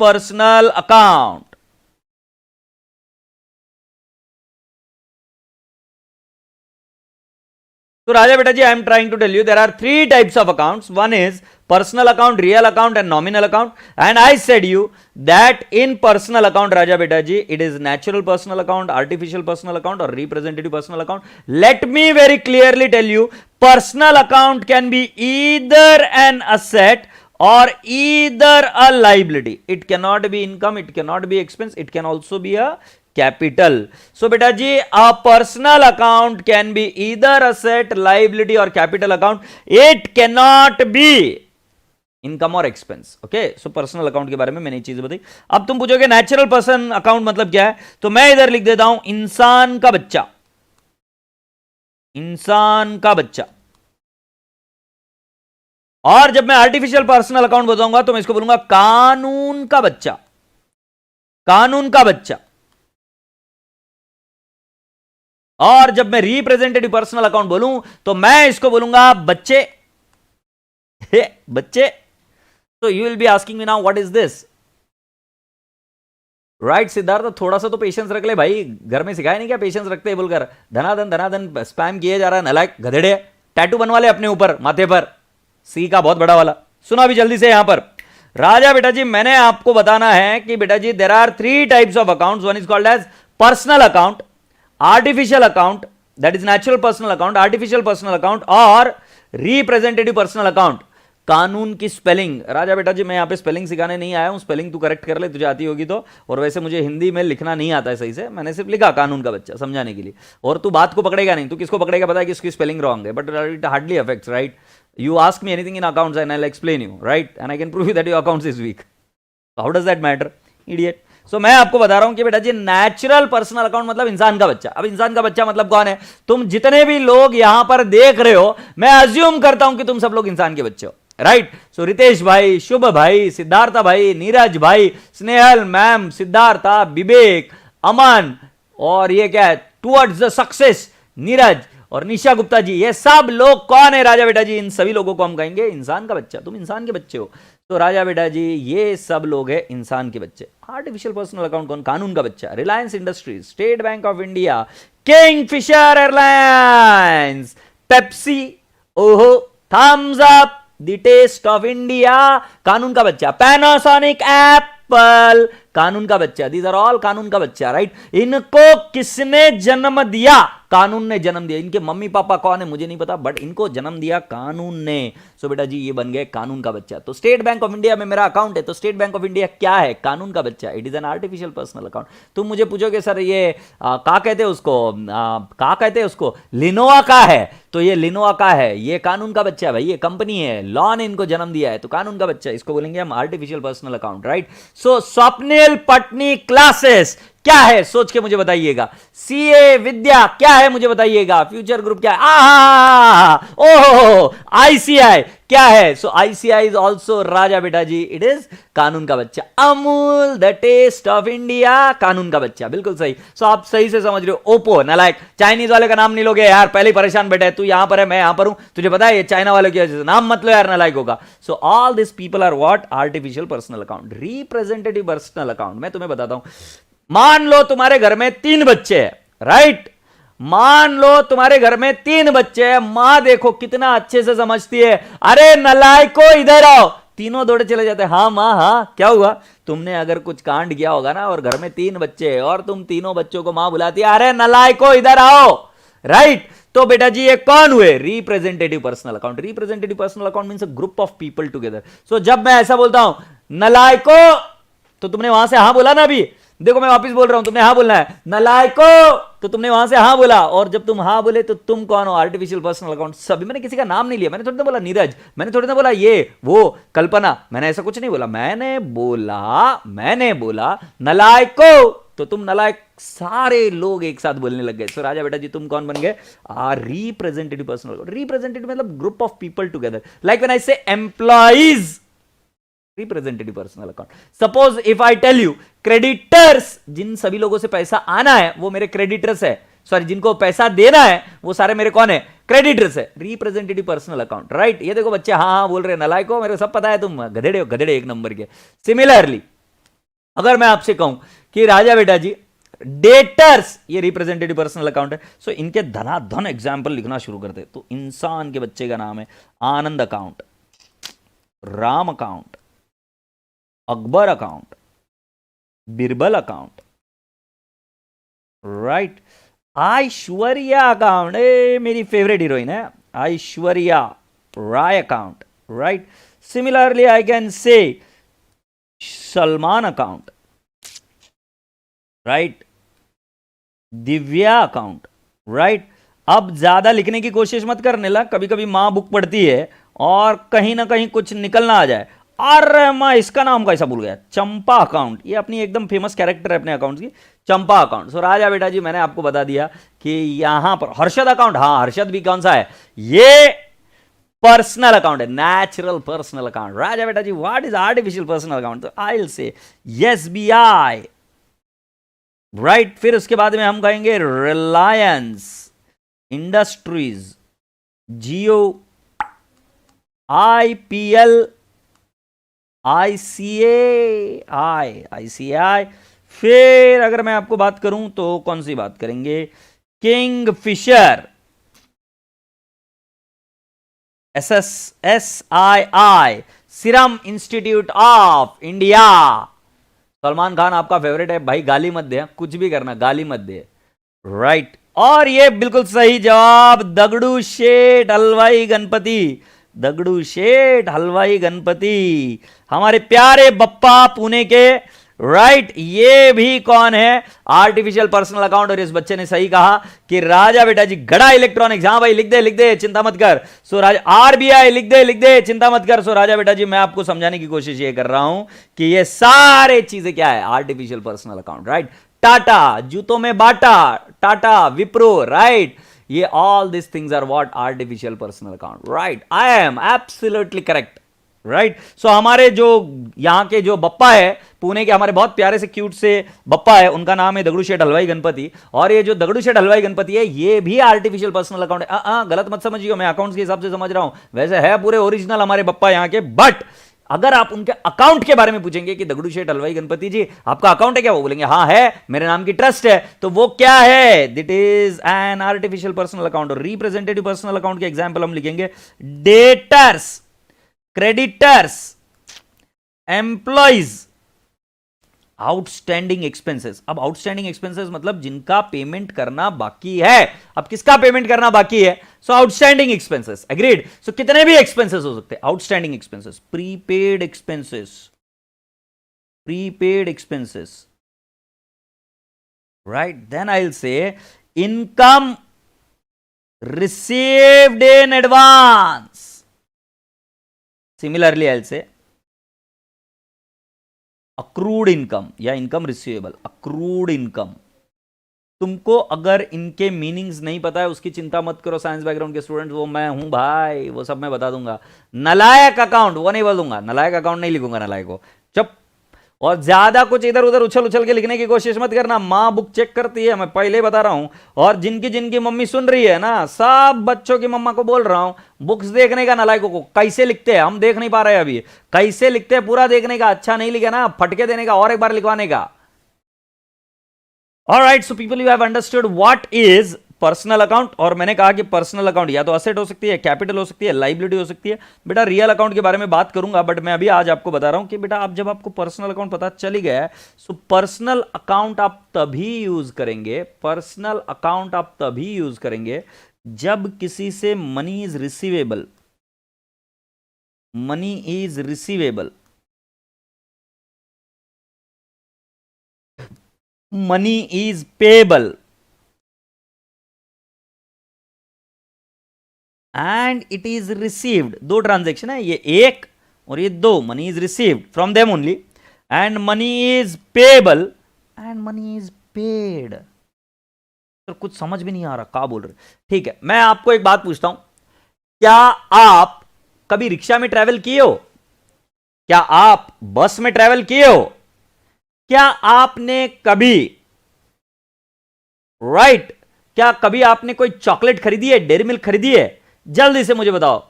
personal account. So Raja Beta ji, I am trying to tell you there are three types of accounts. One is personal account, real account and nominal account. And I said you that in personal account, Raja Beta ji, it is natural personal account, artificial personal account or representative personal account. Let me very clearly tell you, personal account can be either an asset or either a liability. It cannot be income, it cannot be expense, it can also be a capital. So beta ji, a personal account can be either asset, liability or capital account. It cannot be income or expense. Okay, so personal account के बारे में मैंने चीज बताई. अब तुम पूछोगे natural person account मतलब क्या है, तो मैं इधर लिख देता हूं इंसान का बच्चा. इंसान का बच्चा. और जब मैं आर्टिफिशियल पर्सनल अकाउंट बताऊंगा तो मैं इसको बोलूंगा कानून का बच्चा. कानून का बच्चा. और जब मैं रिप्रेजेंटेटिव पर्सनल अकाउंट बोलूं तो मैं इसको बोलूंगा बच्चे. बच्चे. तो you will be asking me now what is this, right Siddharth? थोड़ा सा तो पेशेंस रख ले भाई, घर में सिखाया नहीं क्या पेशेंस रखते हैं बोलकर. धनाधन धनाधन स्पैम किया जा रहा है, नलायक गधेड़े. टैटू बनवा ले अपने ऊपर माथे पर, सी का बहुत बड़ा वाला. सुना अभी जल्दी से यहां पर. राजा बेटा जी मैंने आपको बताना है कि बेटा जी there are three types of accounts. One is called as personal account, artificial account that is natural personal account, artificial personal account और रिप्रेजेंटेटिव पर्सनल अकाउंट. कानून की स्पेलिंग, राजा बेटा जी मैं यहां पे स्पेलिंग सिखाने नहीं आया हूं, स्पेलिंग तू करेक्ट कर ले, तुझे आती होगी तो. और वैसे मुझे हिंदी में लिखना नहीं आता है सही से, मैंने सिर्फ लिखा कानून का बच्चा समझाने के लिए. और तू बात को पकड़ेगा नहीं, तू किसको पकड़ेगा पता है कि इसकी स्पेलिंग रॉन्ग है, but it hardly affects, right? You ask me anything in accounts and I'll explain you, right? And I can prove you that your accounts is weak. How does that matter, idiot? So मैं आपको बता रहा हूं कि बेटा जी natural personal account मतलब इंसान का बच्चा. अब इंसान का बच्चा मतलब कौन है? तुम जितने भी लोग यहां पर देख रहे हो, मैं अज्यूम करता हूं कि तुम सब लोग इंसान के बच्चे हो, राइट? सो रितेश भाई, शुभ भाई, सिद्धार्था भाई, नीरज भाई, स्नेहल मैम, सिद्धार्था, विवेक, अमन और ये क्या है टुवर्ड्स द सक्सेस नीरज और निशा गुप्ता जी, ये सब लोग कौन है राजा बेटा जी? इन सभी लोगों को हम कहेंगे इंसान का बच्चा. तुम इंसान के बच्चे हो. तो राजा बेटा जी ये सब लोग हैं इंसान के बच्चे. आर्टिफिशियल पर्सनल अकाउंट कौन? कानून का बच्चा. Reliance Industries, State Bank of India, Kingfisher Airlines, Pepsi, ओहो, Thums Up, the taste of India, कानून का बच्चा. पैनासोनिक, एप्पल, कानून का बच्चा. दीज आर ऑल कानून का बच्चा, राइट? इनको किसने जन्म दिया? कानून ने जन्म दिया. इनके मम्मी पापा कौन है मुझे नहीं पता, बट इनको जन्म दिया कानून ने. सो बेटा जी ये बन गए कानून का बच्चा. तो स्टेट बैंक ऑफ इंडिया में मेरा अकाउंट है, तो स्टेट बैंक ऑफ इंडिया क्या है? कानून का बच्चा. It is an artificial personal account. तुम मुझे पूछोगे सर ये क्या कहते हैं उसको, क्या कहते हैं उसको, लिनोवा का है, तो ये लिनोवा का है, ये कानून का बच्चा है भाई, ये कंपनी है, लॉ ने इनको जन्म दिया है, तो कानून का बच्चा. इसको बोलेंगे हम आर्टिफिशियल पर्सनल अकाउंट, राइट? सो स्वप्निल पटनी क्लासेस क्या है सोच के मुझे बताइएगा. सीए विद्या क्या है मुझे बताइएगा. फ्यूचर ग्रुप क्या है? ओहो, आईसीआई क्या है? सो आईसीआई इज ऑल्सो राजा बेटा जी इट इज कानून का बच्चा. Amul the taste of India, कानून का बच्चा. बिल्कुल सही. सो आप सही से समझ रहे हो. ओप्पो नालायक, चाइनीज वाले का नाम नहीं लोगे यार, पहले ही परेशान बैठा है. तू यहां पर है, मैं यहां पर हूं, तुझे पता है ये चाइना वाले की वजह से. नाम मत लो यार, नालायक होगा. So all this people are what? Artificial personal account. Representative personal account मैं तुम्हें बताता हूं. मान लो तुम्हारे घर में 3 बच्चे हैं, राइट? मान लो तुम्हारे घर में 3 बच्चे हैं. मां देखो कितना अच्छे से समझती है. अरे नलायको इधर आओ. तीनों दौड़े चले जाते हैं. हाँ मां, हाँ क्या हुआ? तुमने अगर कुछ कांड किया होगा ना और घर में 3 बच्चे हैं और तुम तीनों बच्चों को मां बुलाती है, अरे नलायको इधर आओ, राइट? तो बेटा जी ये कौन हुए? Representative personal account. Representative personal account means a group of people together. So जब मैं ऐसा बोलता हूं नलायको, तो तुमने वहां से हाँ बोला ना. अभी देखो मैं वापस बोल रहा हूं, तुमने हाँ बोलना है. नलायको, तो तुमने वहां से हाँ बोला. और जब तुम हाँ बोले तो तुम कौन हो? Artificial personal account. सभी, मैंने किसी का नाम नहीं लिया. मैंने थोड़ी ना बोला नीरज, मैंने थोड़ी ना बोला ये वो कल्पना, मैंने ऐसा कुछ नहीं बोला. मैंने बोला नलायको, तो तुम नलायक सारे लोग एक साथ बोलने लग गए। सो राजा बेटा जी तुम कौन बन गए? Representative personal account. रिप्रेजेंटेटिव मतलब group of people together, like when I say employees, representative personal account. Suppose if I tell you creditors, जिन सभी लोगों से पैसा आना है वो मेरे क्रेडिटर्स है, सॉरी जिनको पैसा देना है वो सारे मेरे कौन है? क्रेडिटर्स है। Representative personal account, right. ये देखो बच्चे हाँ हाँ बोल रहे हैं, नलायक हो, मेरे को सब पता है, तुम गधेड़े हो, गधेड़े एक नंबर के। सिमिलरली अगर मैं आपसे कहूं कि राजा बेटा जी डेटर्स, ये रिप्रेजेंटेटिव पर्सनल अकाउंट है। सो इनके धनाधन एग्जाम्पल लिखना शुरू करते। तो इंसान के बच्चे का नाम है Anand account, Ram account, Akbar account, Birbal account, right. Aishwarya account, मेरी फेवरेट हीरोइन है Aishwarya Rai account, right. Similarly I can say Salman account, right, Divya account, right. अब ज्यादा लिखने की कोशिश मत करने लग, कभी कभी मां बुक पढ़ती है और कहीं ना कहीं कुछ निकल ना आ जाए। अरे मैं इसका नाम कैसा भूल गया, चंपा अकाउंट। ये अपनी एकदम फेमस कैरेक्टर है अपने अकाउंट की, चंपा अकाउंट। सो राजा बेटा जी मैंने आपको बता दिया कि यहां पर हर्षद अकाउंट, हाँ हर्षद भी कौन सा है? ये पर्सनल अकाउंट है, नेचुरल पर्सनल अकाउंट। राजा बेटा जी what is artificial personal account? तो I will say SBI, right. फिर उसके बाद में हम कहेंगे Reliance Industries, Jio, IPL, ICI. फिर अगर मैं आपको बात करूं तो कौन सी बात करेंगे? Kingfisher, SSSII, serum institute of India. Salman Khan आपका फेवरेट है भाई, गाली मत दे, कुछ भी करना गाली मत दे, राइट। और ये बिल्कुल सही जवाब, दगड़ू शेठ हलवाई गणपति, दगड़ू शेठ हलवाई गणपति, हमारे प्यारे बप्पा पुणे के, राइट। ये भी कौन है? Artificial personal account. और इस बच्चे ने सही कहा कि राजा बेटा जी गड़ा इलेक्ट्रॉनिक्स, हाँ भाई लिख दे चिंता मत कर। सो राजा आरबीआई लिख दे चिंता मत कर। सो राजा बेटा जी मैं आपको समझाने की कोशिश ये कर रहा हूं कि ये सारे चीजें क्या है? Artificial personal account, right. Tata, जूतों में बाटा, टाटा, विप्रो, राइट। ये all this things are what? Artificial personal account, right. I am absolutely correct, right. So हमारे जो यहां के जो बप्पा है पुणे के, हमारे बहुत प्यारे से क्यूट से बप्पा है, उनका नाम है दगड़ू शेठ हलवाई गणपति। और ये जो दगड़ू शेठ हलवाई गणपति है ये भी आर्टिफिशियल पर्सनल अकाउंट है। गलत मत समझिए, मैं अकाउंट्स के हिसाब से समझ रहा हूं, वैसे है पूरे ओरिजिनल हमारे बप्पा यहाँ के। बट अगर आप उनके अकाउंट के बारे में पूछेंगे कि दगड़ू शेठ हलवाई गणपति जी आपका अकाउंट है क्या, वो बोलेंगे हाँ है, मेरे नाम की ट्रस्ट है। तो वो क्या है? That is an artificial personal account. और रिप्रेजेंटेटिव पर्सनल अकाउंट के एग्जाम्पल हम लिखेंगे debtors, creditors, employees, outstanding expenses. अब आउटस्टैंडिंग एक्सपेंसेस मतलब जिनका पेमेंट करना बाकी है। अब किसका पेमेंट करना बाकी है? So outstanding expenses, agreed. So कितने भी एक्सपेंसेस हो सकते हैं outstanding expenses. Prepaid expenses, prepaid expenses, right. Then I will say income received in advance. Similarly I will say accrued income या इनकम रिसीवेबल, अक्रूड इनकम। तुमको अगर इनके meanings नहीं पता है उसकी चिंता मत करो, साइंस बैकग्राउंड के स्टूडेंट, वो मैं हूं भाई, वो सब मैं बता दूंगा। नलायक अकाउंट वो नहीं बोलूंगा, नलायक अकाउंट नहीं लिखूंगा, नलायक को चुप। और ज्यादा कुछ इधर उधर उछल उछल के लिखने की कोशिश मत करना, मां बुक चेक करती है, मैं पहले बता रहा हूं। और जिनकी जिनकी मम्मी सुन रही है ना, सब बच्चों की मम्मा को बोल रहा हूं, बुक्स देखने का नलायकों को, कैसे लिखते हैं हम देख नहीं पा रहे अभी, कैसे लिखते हैं पूरा देखने का, अच्छा नहीं लिखा ना फटके देने का और एक बार लिखवाने का। Alright, so people you have understood what is personal account. और मैंने कहा कि पर्सनल अकाउंट या तो असेट हो सकती है, कैपिटल हो सकती है, लाइबिलिटी हो सकती है। बेटा रियल अकाउंट के बारे में बात करूंगा, बट मैं अभी आज आपको बता रहा हूं कि बेटा आप जब आपको पर्सनल अकाउंट पता चल ही गया है, सो पर्सनल अकाउंट आप तभी यूज करेंगे, पर्सनल अकाउंट आप तभी यूज करेंगे जब किसी से money is receivable, money is receivable, money is payable and it is received. दो ट्रांजेक्शन है, ये एक और ये दो, money is received from them only, and money is payable and money is paid. तो कुछ समझ भी नहीं आ रहा क्या बोल रहे। ठीक है, मैं आपको एक बात पूछता हूं, क्या आप कभी रिक्शा में ट्रैवल किए हो? क्या आप बस में ट्रैवल किए हो? क्या आपने कभी क्या कभी आपने कोई चॉकलेट खरीदी है, डेयरी मिल्क खरीदी है? जल्दी से मुझे बताओ।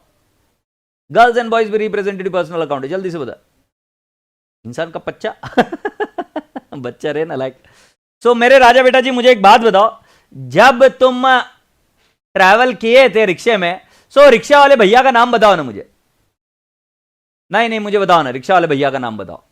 गर्ल्स एंड बॉयज भी रिप्रेजेंटेटिव पर्सनल अकाउंट है, जल्दी से बता। इंसान का बच्चा बच्चा रहे ना लाइक। सो मेरे राजा बेटा जी, मुझे एक बात बताओ, जब तुम ट्रैवल किए थे रिक्शे में, सो रिक्शा वाले भैया का नाम बताओ ना मुझे। नहीं नहीं, मुझे बताओ ना, रिक्शा वाले भैया का नाम बताओ।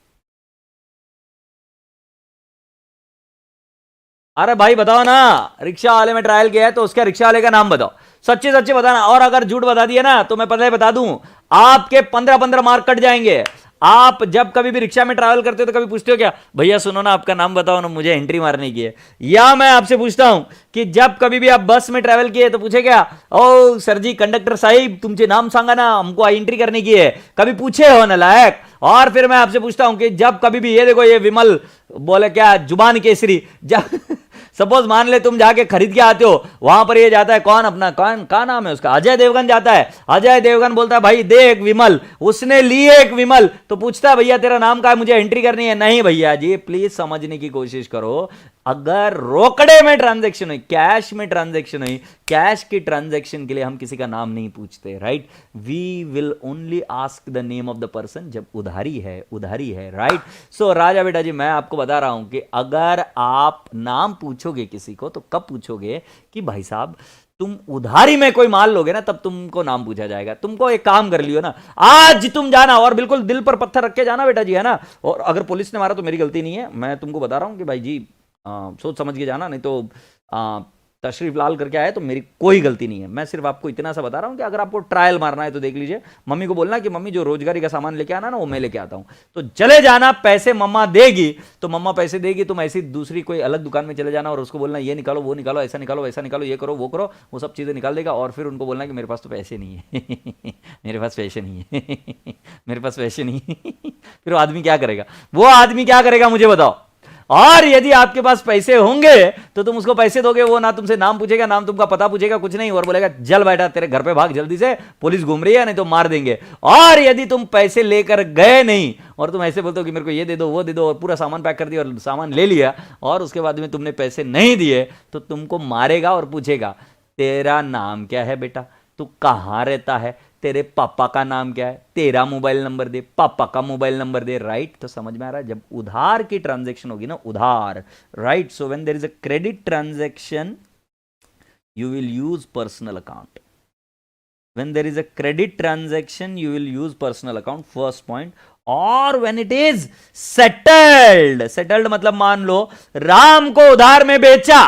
अरे भाई बताओ ना, रिक्शा वाले में ट्रायल किया है तो उसका रिक्शा वाले का नाम बताओ, सच्चे सच्चे बताना। और अगर झूठ बता दिया ना तो मैं पहले बता दूं, आपके 15-15 मार्क कट जाएंगे। आप जब कभी भी रिक्शा में ट्रैवल करते हो तो कभी पूछते हो क्या, भैया सुनो ना आपका नाम बताओ ना, मुझे एंट्री मारने की है? या मैं आपसे पूछता हूं कि जब कभी भी आप बस में ट्रैवल किए तो पूछे क्या, ओ सर जी कंडक्टर साहिब तुमचे नाम सांगा ना, हमको एंट्री करने की है? कभी पूछे हो ना लायक? और फिर मैं आपसे पूछता हूं कि जब कभी भी, ये देखो ये विमल बोले क्या, जुबान केसरी, जब सपोज मान ले तुम जाके खरीद के आते हो, वहां पर ये जाता है कौन, अपना कौन का नाम है उसका, अजय देवगन जाता है। अजय देवगन बोलता है भाई दे एक विमल, उसने ली एक विमल, तो पूछता है भैया तेरा नाम का है, मुझे एंट्री करनी है? नहीं भैया जी, प्लीज समझने की कोशिश करो। अगर रोकड़े में ट्रांजैक्शन हुई, कैश में ट्रांजैक्शन हुई, कैश की ट्रांजैक्शन के लिए हम किसी का नाम नहीं पूछते, right? We will only ask the name of the person जब उधारी है, उधारी है, राइट? सो राजा बेटा जी, मैं आपको बता रहा हूं कि अगर आप नाम पूछोगे किसी को तो कब पूछोगे कि भाई साहब तुम उधारी में कोई माल लोगे ना, तब तुमको नाम पूछा जाएगा। तुमको एक काम कर लियो ना, आज तुम जाना और बिल्कुल दिल पर पत्थर रख के जाना बेटा जी, है ना? और अगर पुलिस ने मारा तो मेरी गलती नहीं है, मैं तुमको बता रहा हूं कि भाई जी सोच समझ के जाना, नहीं तो तशरीफ लाल करके आए तो मेरी कोई गलती नहीं है। मैं सिर्फ आपको इतना सा बता रहा हूं कि अगर आपको ट्रायल मारना है तो देख लीजिए, मम्मी को बोलना कि मम्मी जो रोजगारी का सामान लेके आना ना वो मैं लेके आता हूं, तो चले जाना, पैसे मम्मा देगी तो मम्मा पैसे देगी, तुम ऐसी दूसरी कोई अलग दुकान में चले जाना और उसको बोलना ये निकालो वो निकालो, ऐसा निकालो वैसा निकालो, ये करो वो करो, वो सब चीज़ें निकाल देगा। और फिर उनको बोलना कि मेरे पास तो पैसे नहीं है मेरे पास पैसे नहीं है मेरे पास पैसे नहीं है फिर वो आदमी क्या करेगा? वो आदमी क्या करेगा मुझे बताओ? और यदि आपके पास पैसे होंगे तो तुम उसको पैसे दोगे, वो ना तुमसे नाम पूछेगा, नाम तुमका पता पूछेगा, कुछ नहीं, और बोलेगा जल बेटा तेरे घर पे भाग जल्दी से, पुलिस घूम रही है नहीं तो मार देंगे। और यदि तुम पैसे लेकर गए नहीं और तुम ऐसे बोलते हो कि मेरे को ये दे दो वो दे दो, और पूरा सामान पैक कर दिया और सामान ले लिया, और उसके बाद में तुमने पैसे नहीं दिए, तो तुमको मारेगा और पूछेगा तेरा नाम क्या है बेटा, तू कहां रहता है, तेरे पापा का नाम क्या है, तेरा मोबाइल नंबर दे, पापा का मोबाइल नंबर दे, राइट? तो समझ में आ रहा है, जब उधार की ट्रांजैक्शन होगी ना, उधार, right? So when there is a credit transaction you will use personal account. When there is a credit transaction you will use personal account, first point. और when it is settled, settled मतलब मान लो राम को उधार में बेचा,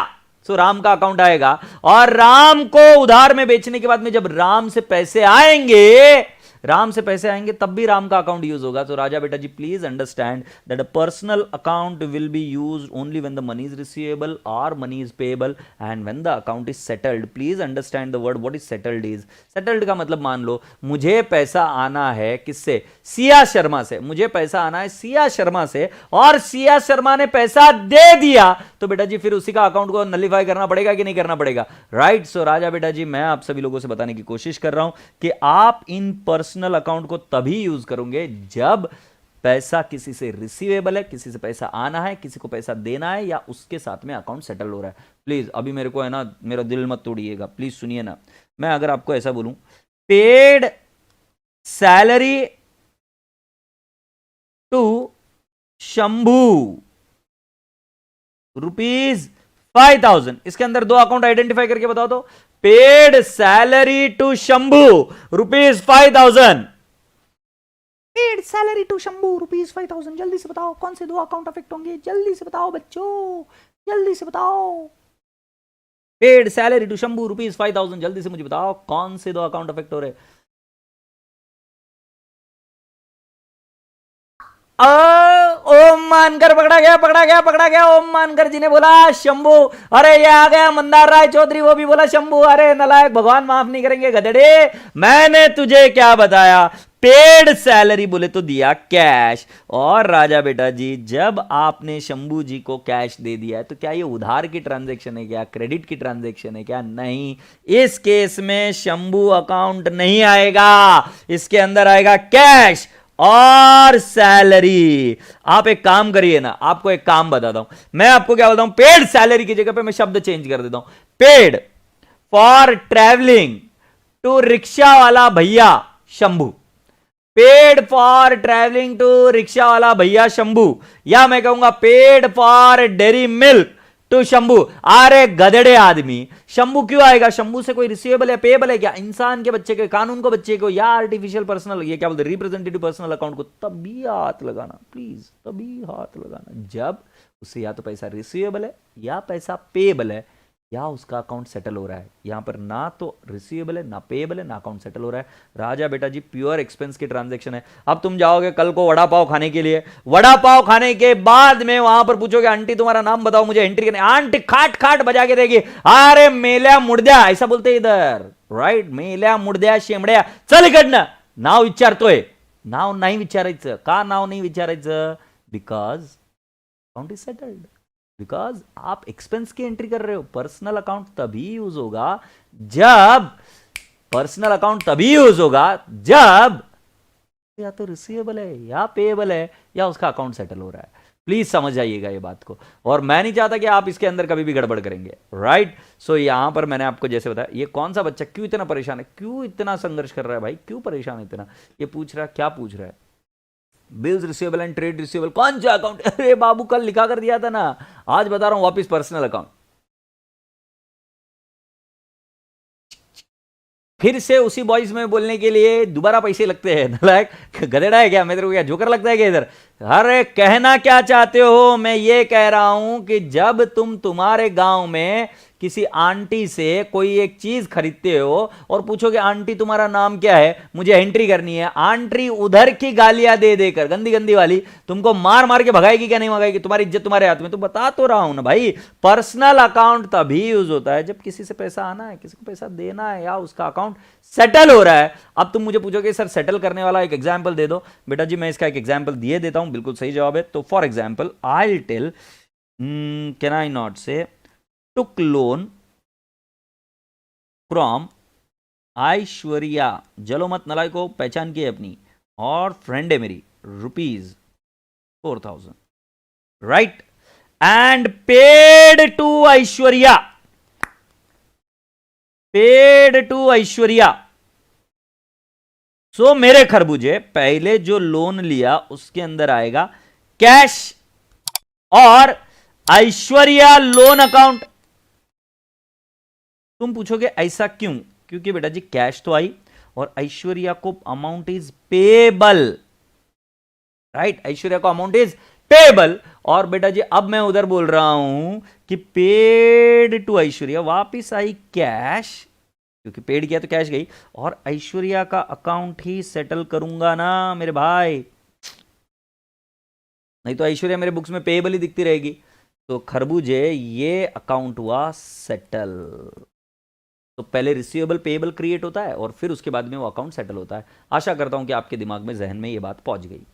सो राम का account आएगा, और राम को उधार में बेचने के बाद में जब राम से पैसे आएंगे, राम से पैसे आएंगे तब भी राम का अकाउंट यूज होगा। तो राजा बेटा जी please understand that a personal account will be used only when the money is receivable और money is payable and when the account is settled. Please understand the word what is settled is. Settled का मतलब मान लो मुझे पैसा आना है किससे, सिया शर्मा से, मुझे पैसा आना है सिया शर्मा से, और सिया शर्मा ने पैसा दे दिया, तो बेटा जी फिर उसी का अकाउंट को नलीफाई करना पड़ेगा कि नहीं करना पड़ेगा, राइट? सो राजा बेटा जी मैं आप सभी लोगों से बताने की कोशिश कर रहा हूं कि आप इन पर्सनल अकाउंट को तभी यूज करोगे जब पैसा किसी से रिसीवेबल है, किसी से पैसा आना है, किसी को पैसा देना है, या उसके साथ में अकाउंट सेटल हो रहा है। प्लीज अभी मेरे को है ना, मेरा दिल मत तोड़िएगा, प्लीज सुनिए ना। मैं अगर आपको ऐसा बोलूं, पेड सैलरी टू शंभू ₹5,000, इसके अंदर दो अकाउंट आइडेंटिफाई करके बताओ तो। Paid salary to Shambhu ₹5,000, paid salary to Shambhu ₹5,000, जल्दी से बताओ कौन से दो अकाउंट अफेक्ट होंगे, जल्दी से बताओ बच्चों, जल्दी से बताओ। पेड सैलरी टू शंभू ₹5,000, जल्दी से मुझे बताओ कौन से दो अकाउंट अफेक्ट हो रहे। ओम मानकर पकड़ा गया पकड़ा गया पकड़ा गया। ओम मानकर जी ने बोला शंभू, अरे ये आ गया मंदार राय चौधरी, वो भी बोला शंभू। अरे नलायक, भगवान माफ नहीं करेंगे गधेड़े, मैंने तुझे क्या बताया, पेड सैलरी बोले तो दिया कैश। और राजा बेटा जी, जब आपने शंभू जी को कैश दे दिया है तो क्या ये उधार की ट्रांजैक्शन है, क्या क्रेडिट की ट्रांजैक्शन है? क्या नहीं। इस केस में शंभू अकाउंट नहीं आएगा, इसके अंदर आएगा कैश और सैलरी। आप एक काम करिए ना, आपको एक काम बताता हूं, मैं आपको क्या बताता हूं, पेड सैलरी की जगह पे मैं शब्द चेंज कर देता हूं, paid for travelling to rickshaw वाला भैया Shambhu. Paid for travelling to rickshaw वाला भैया शंभू, या मैं कहूंगा paid for dairy milk to Shambhu. अरे गधेड़े आदमी, शंभू क्यों आएगा? शंभू से कोई रिसीवेबल है, पेएबल है क्या? इंसान के बच्चे के, कानून को बच्चे को, या आर्टिफिशियल पर्सनल, ये क्या बोलते हैं, रिप्रेजेंटेटिव पर्सनल अकाउंट को तभी हाथ लगाना, प्लीज तभी हाथ लगाना जब उससे या तो पैसा रिसीवेबल है, या पैसा पेएबल है, या उसका अकाउंट सेटल हो रहा है। यहां पर ना तो रिसीवेबल है, ना पेएबल है, ना अकाउंट सेटल हो रहा है। राजा बेटा जी, प्योर एक्सपेंस की ट्रांजैक्शन है। अब तुम जाओगे कल को वड़ा पाव खाने के लिए, वड़ा पाव खाने के बाद में वहां पर पूछोगे आंटी तुम्हारा नाम बताओ, मुझे एंट्री करनी। आंटी खाट खाट बजा के देगी, अरे मेल्या मुर्द्या, ऐसा बोलते इधर, राइट? मेल्या मुर्द्या शेमड्या, चल इकडनं। नाव विचारतोय, नाव नाही विचारायचं का? नाव नाही विचारायचं? Because account is settled, because आप एक्सपेंस की एंट्री कर रहे हो। पर्सनल अकाउंट तभी यूज होगा जब, पर्सनल अकाउंट तभी यूज होगा जब या तो रिसीवेबल है, या पेएबल है, या उसका अकाउंट सेटल हो रहा है। प्लीज समझ जाइएगा ये बात को, और मैं नहीं चाहता कि आप इसके अंदर कभी भी गड़बड़ करेंगे, राइट? सो यहां पर मैंने आपको जैसे बताया, ये कौन सा बच्चा क्यों इतना परेशान है, क्यों इतना संघर्ष कर रहा है भाई, क्यों परेशान है इतना? ये पूछ रहा है, क्या पूछ रहा है? Bills receivable and trade receivable, कौन सा अकाउंट? अरे बाबू कल लिखा कर दिया था ना, आज बता रहा हूं वापिस पर्सनल अकाउंट। फिर से उसी वॉइस में बोलने के लिए दोबारा पैसे लगते हैं। लाइक गधेड़ा है क्या? मैं तेरे को क्या जोकर लगता है क्या इधर? अरे कहना क्या चाहते हो? मैं ये कह रहा हूं कि जब तुम्हारे गांव में किसी आंटी से कोई एक चीज खरीदते हो और पूछोगे आंटी तुम्हारा नाम क्या है, मुझे एंट्री करनी है, आंटी उधर की गालियां दे देकर, गंदी गंदी वाली, तुमको मार मार के भगाएगी क्या नहीं भगाएगी? तुम्हारी इज्जत तुम्हारे हाथ में। तो बता तो रहा हूं ना भाई, पर्सनल अकाउंट तभी यूज होता है जब किसी से पैसा आना है, किसी को पैसा देना है, या उसका अकाउंट सेटल हो रहा है। अब तुम मुझे पूछोगे सर सेटल करने वाला एक एग्जाम्पल दे दो। बेटा जी मैं इसका एक एग्जाम्पल दिए देता हूं, बिल्कुल सही जवाब है। तो for example I will tell, can I not say took loan from Aishwarya, जलो मत नलाई को पहचान की अपनी, और फ्रेंड है मेरी, ₹4000, right? And paid to Aishwarya, paid to Aishwarya. So मेरे खरबूजे, पहले जो लोन लिया उसके अंदर आएगा कैश और ऐश्वर्या लोन अकाउंट। तुम पूछोगे ऐसा क्यों? क्योंकि बेटा जी कैश तो आई और ऐश्वर्या को amount is payable, right? Aishwarya को अमाउंट इज पेबल, और बेटा जी अब मैं उधर बोल रहा हूं कि पेड टू ऐश्वर्या, वापिस आई कैश, क्योंकि पेड किया तो कैश गई, और ऐश्वर्या का अकाउंट ही सेटल करूंगा ना मेरे भाई, नहीं तो ऐश्वर्या मेरे बुक्स में पेबल ही दिखती रहेगी। तो खरबूजे ये अकाउंट हुआ सेटल। तो पहले रिसीवेबल पेएबल क्रिएट होता है और फिर उसके बाद में वो अकाउंट सेटल होता है। आशा करता हूं कि आपके दिमाग में, जहन में ये बात पहुंच गई।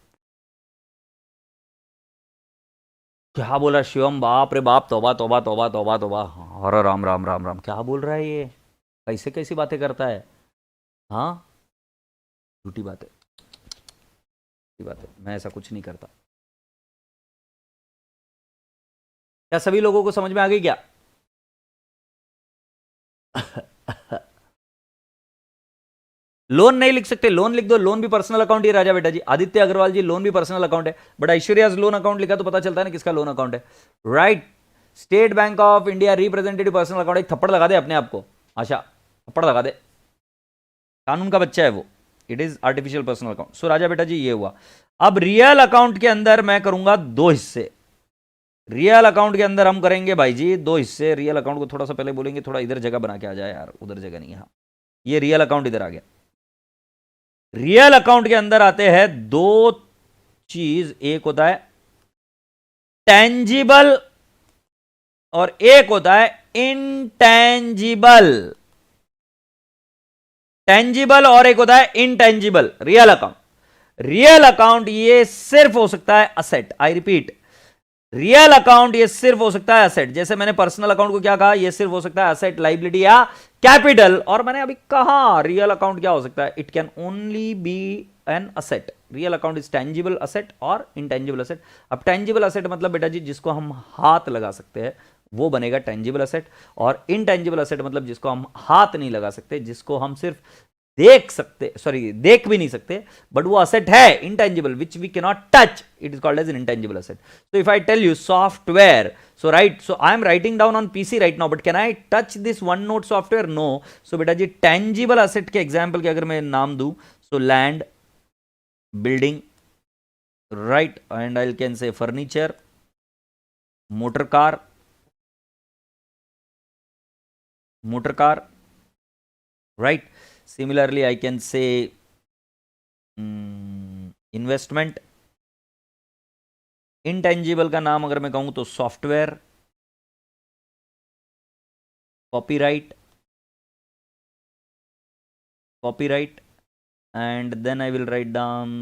क्या बोला शिवम? बाप रे बाप, तौबा तौबा तौबा तौबा तौबा, अरे राम राम राम राम, क्या बोल रहा है ये? कैसे कैसी बातें करता है? हाँ झूठी बात है, झूठी बात है, मैं ऐसा कुछ नहीं करता। क्या सभी लोगों को समझ में आ गई क्या? लोन नहीं लिख सकते, लोन लिख दो, लोन भी पर्सनल अकाउंट ही राजा बेटा जी। आदित्य अग्रवाल जी, लोन भी पर्सनल अकाउंट है, बट ऐश्वर्या लोन अकाउंट लिखा तो पता चलता है ना किसका लोन अकाउंट है, right? State Bank of India representative personal account. एक थप्पड़ लगा दे अपने आप को, आशा थप्पड़ लगा दे, कानून का बच्चा है वो। It is artificial personal account. So राजा बेटा जी ये हुआ। अब रियल अकाउंट के अंदर मैं करूंगा दो हिस्से। रियल अकाउंट के अंदर हम करेंगे भाई जी दो हिस्से। रियल अकाउंट को थोड़ा सा पहले बोलेंगे, थोड़ा इधर जगह बना के आ जाए यार, उधर जगह नहीं है। हाँ ये रियल अकाउंट इधर आ गया। रियल अकाउंट के अंदर आते हैं दो चीज, एक होता है टेंजिबल और एक होता है इंटेंजिबल। टेंजिबल और एक होता है intangible. Real account real account ये सिर्फ हो सकता है asset. I repeat, real account ये सिर्फ हो सकता है असेट। जैसे मैंने पर्सनल अकाउंट को क्या कहा, ये सिर्फ हो सकता है असेट, लाइबिलिटी या कैपिटल। और मैंने अभी कहा रियल अकाउंट क्या हो सकता है, it can only be an asset. Real account is tangible asset और इनटेंजिबल असेट। अब टेंजिबल असेट मतलब बेटा जी जिसको हम हाथ लगा सकते हैं वो बनेगा टेंजिबल असेट, और इनटेंजिबल असेट मतलब जिसको हम हाथ नहीं लगा सकते, जिसको हम सिर्फ देख सकते, सॉरी देख भी नहीं सकते, बट वो असेट है intangible which we can not touch, it is called as an intangible asset. So if I tell you software, so right, so I am writing down on PC right now, but can I touch this one note software? No. So बेटा जी tangible asset के example के अगर मैं नाम दूं, so land, building, right, and I can say furniture, motor car, right? Similarly I can say investment। intangible का नाम अगर मैं कहूं तो software, copyright, and then I will write down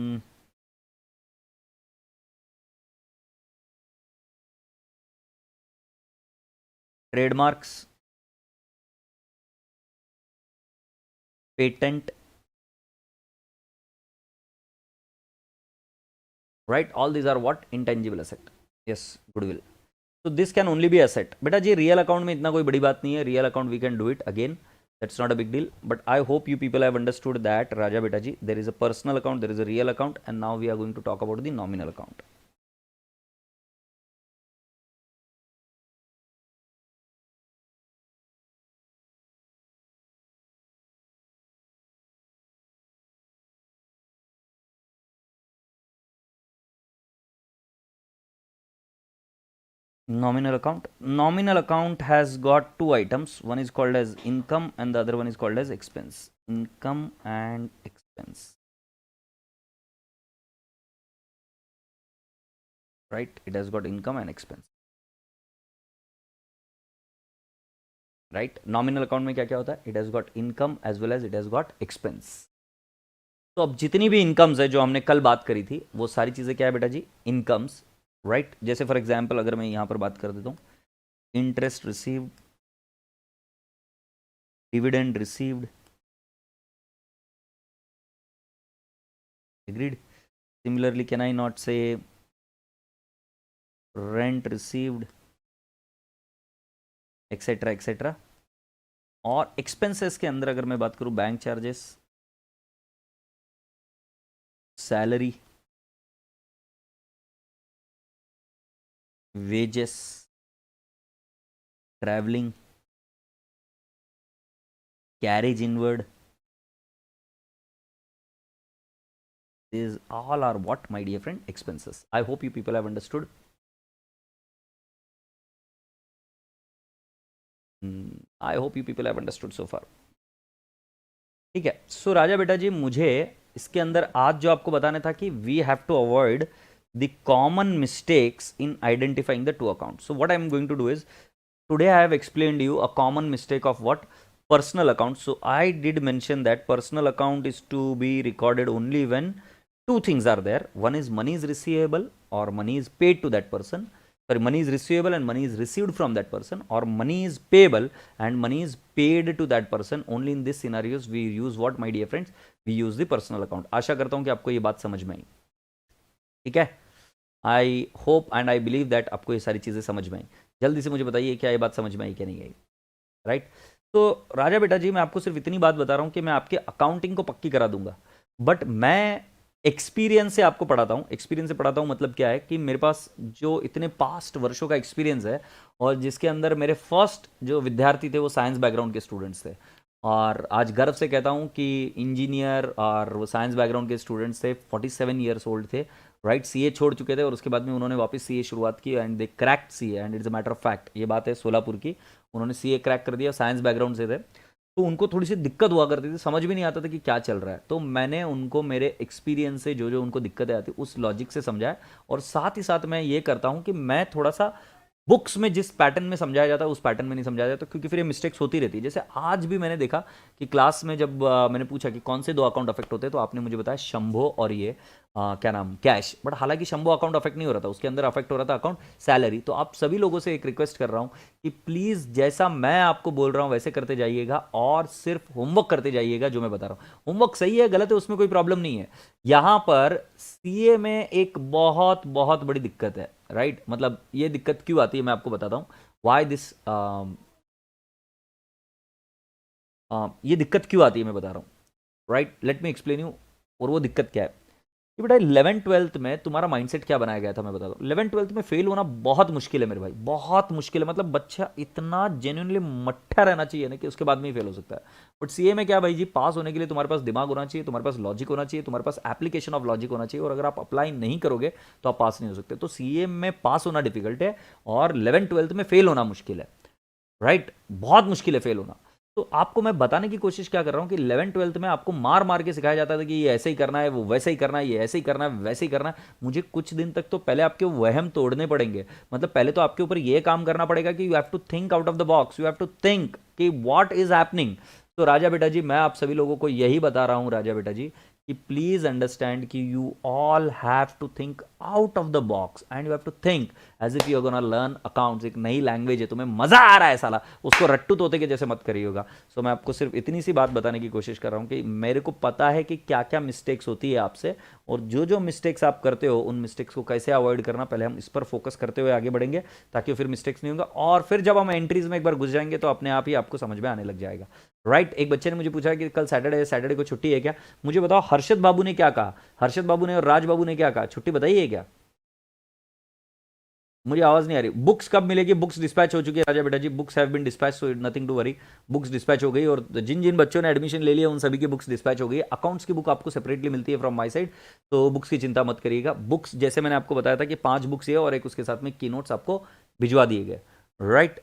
trademarks, patent, right? All these are what? Intangible asset. Yes, goodwill. So this can only be asset. बेटा जी real account में इतना कोई बड़ी बात नहीं है, real account we can do it again, that's not a big deal, but I hope you people have understood that Raja beta ji, there is a personal account, there is a real account, and now we are going to talk about the nominal account. Nominal account has got two items, one is called as income and the other one is called as expense. Income and expense, right? It has got income and expense, right? Nominal account में क्या क्या होता है? It has got income as well as it has got expense. तो अब जितनी भी incomes है जो हमने कल बात करी थी वो सारी चीजें क्या है बेटा जी? Incomes, right? जैसे फॉर एग्जाम्पल अगर मैं यहां पर बात कर देता हूं, interest received, dividend received, agreed? Similarly, can I not say rent received, etc etc? और एक्सपेंसेस के अंदर अगर मैं बात करूं, bank charges, salary, wages, travelling, carriage inward, these all are what, my dear friend? Expenses. I hope you people have understood. I hope you people have understood so far. ठीक है। सो राजा बेटा जी मुझे इसके अंदर आज जो आपको बताना था कि we have to avoid the common mistakes in identifying the two account. So what I am going to do is, today I have explained you a common mistake of what? Personal account. So I did mention that personal account is to be recorded only when two things are there. One is money is receivable or money is paid to that person. Sorry, money is receivable and money is received from that person, or money is payable and money is paid to that person. Only in these scenarios we use what, my dear friends? We use the personal account. आशा करता हूँ कि आपको ये बात समझ में आई. ठीक है? I hope and I believe that आपको ये सारी चीज़ें समझ में आई. जल्दी से मुझे बताइए क्या ये बात समझ में आई क्या नहीं आई. राइट? तो राजा बेटा जी मैं आपको सिर्फ इतनी बात बता रहा हूँ कि मैं आपके अकाउंटिंग को पक्की करा दूंगा, बट मैं एक्सपीरियंस से आपको पढ़ाता हूँ. एक्सपीरियंस से पढ़ाता हूँ मतलब क्या है कि मेरे पास जो इतने पास्ट वर्षों का एक्सपीरियंस है, और जिसके अंदर मेरे फर्स्ट जो विद्यार्थी थे वो साइंस बैकग्राउंड के स्टूडेंट्स थे, और आज गर्व से कहता हूँ कि इंजीनियर और वो साइंस बैकग्राउंड के स्टूडेंट्स थे, 47 ईयर्स ओल्ड थे, राइट? सीए छोड़ चुके थे और उसके बाद में उन्होंने वापस सीए शुरुआत की and they cracked CA, and it's a matter of fact. ये बात है सोलापुर की. उन्होंने सीए क्रैक कर दिया, साइंस बैकग्राउंड से थे, तो उनको थोड़ी सी दिक्कत हुआ करती थी, समझ भी नहीं आता था कि क्या चल रहा है. तो मैंने उनको मेरे एक्सपीरियंस से जो जो उनको दिक्कतें आती उस लॉजिक से समझाया, और साथ ही साथ मैं ये करता हूँ कि मैं थोड़ा सा बुक्स में जिस पैटर्न में समझाया जाता है उस पैटर्न में नहीं समझाया जाता, क्योंकि फिर ये मिस्टेक्स होती रहती है. जैसे आज भी मैंने देखा कि क्लास में जब मैंने पूछा कि कौन से दो अकाउंट अफेक्ट होते हैं, तो आपने मुझे बताया शंभो और ये, क्या नाम, कैश, बट हालांकि शंभू अकाउंट अफेक्ट नहीं हो रहा था, उसके अंदर अफेक्ट हो रहा था अकाउंट सैलरी। तो आप सभी लोगों से एक रिक्वेस्ट कर रहा हूं कि प्लीज़ जैसा मैं आपको बोल रहा हूं वैसे करते जाइएगा, और सिर्फ होमवर्क करते जाइएगा जो मैं बता रहा हूं। होमवर्क सही है गलत है उसमें कोई प्रॉब्लम नहीं है। यहां पर सीए में एक बहुत बहुत बड़ी दिक्कत है, राइट? मतलब ये दिक्कत क्यों आती है मैं आपको बताता हूँ। वाई दिस, ये दिक्कत क्यों आती है मैं बता रहा हूँ, right? Let me explain you. और वो दिक्कत क्या है कि बेटा 11th-12th में तुम्हारा माइंडसेट क्या बनाया गया था मैं बता दूं। 11th-12th में फेल होना बहुत मुश्किल है मेरे भाई, बहुत मुश्किल है। मतलब बच्चा इतना जेन्युइनली मट्ठा रहना चाहिए ना कि उसके बाद में ही फेल हो सकता है। बट सीए में क्या भाई जी, पास होने के लिए तुम्हारे पास दिमाग होना चाहिए, तुम्हारे पास लॉजिक होना चाहिए, तुम्हारे पास एप्लीकेशन ऑफ लॉजिक होना चाहिए, और अगर आप अप्लाई नहीं करोगे तो आप पास नहीं हो सकते। तो सीए में पास होना डिफिकल्ट है, और 11th-12th में फेल होना मुश्किल है, राइट? बहुत मुश्किल है फेल होना। तो आपको मैं बताने की कोशिश क्या कर रहा हूं कि 11th-12th में आपको मार मार के सिखाया जाता था कि ये ऐसे ही करना है, वो वैसे ही करना है, ये ऐसे ही करना है, वैसे ही करना है। मुझे कुछ दिन तक तो पहले आपके वहम तोड़ने पड़ेंगे। मतलब पहले तो आपके ऊपर ये काम करना पड़ेगा कि you have to think out of the box, you have to think कि व्हाट इज हैपनिंग। तो राजा बेटा जी, मैं आप सभी लोगों को यही बता रहा हूं राजा बेटा जी कि प्लीज अंडरस्टैंड कि you all have to think out of the box, and you have to think as if you are gonna learn accounts. एक नई लैंग्वेज है, तुम्हें मजा आ रहा है साला, उसको रट्टू तोते के जैसे मत करिएगा। सो मैं आपको सिर्फ इतनी सी बात बताने की कोशिश कर रहा हूं कि मेरे को पता है कि क्या क्या मिस्टेक्स होती है आपसे, और जो जो मिस्टेक्स आप करते हो उन मिस्टेक्स को कैसे अवॉइड करना, पहले हम इस पर फोकस करते हुए आगे बढ़ेंगे ताकि फिर मिस्टेक्स नहीं होगा। और फिर जब हम एंट्रीज में एक बार घुस जाएंगे तो अपने आप ही आपको समझ में आने लग जाएगा, राइट? एक बच्चे ने मुझे पूछा कि कल सैटरडे है, सैटरडे को छुट्टी है क्या? मुझे बताओ हर्षद बाबू ने क्या कहा, हर्षद बाबू ने और राज बाबू ने क्या कहा? छुट्टी बताइए क्या? मुझे आवाज नहीं आ रही। बुक्स कब मिलेगी? बुक्स डिस्पैच हो चुकी है राजा बेटा जी, books have been dispatch, so nothing to worry. Books dispatch हो गई, और जिन जिन बच्चों ने एडमिशन ले लिया उन सभी की बुक्स डिस्पैच हो गई। अकाउंट्स की बुक आपको सेपरेटली मिलती है फ्रॉम माय साइड, तो बुक्स की चिंता मत करिएगा। बुक्स जैसे मैंने आपको बताया था कि 5 बुक्स है, और एक उसके साथ में की नोट्स आपको भिजवा दिए गए, राइट?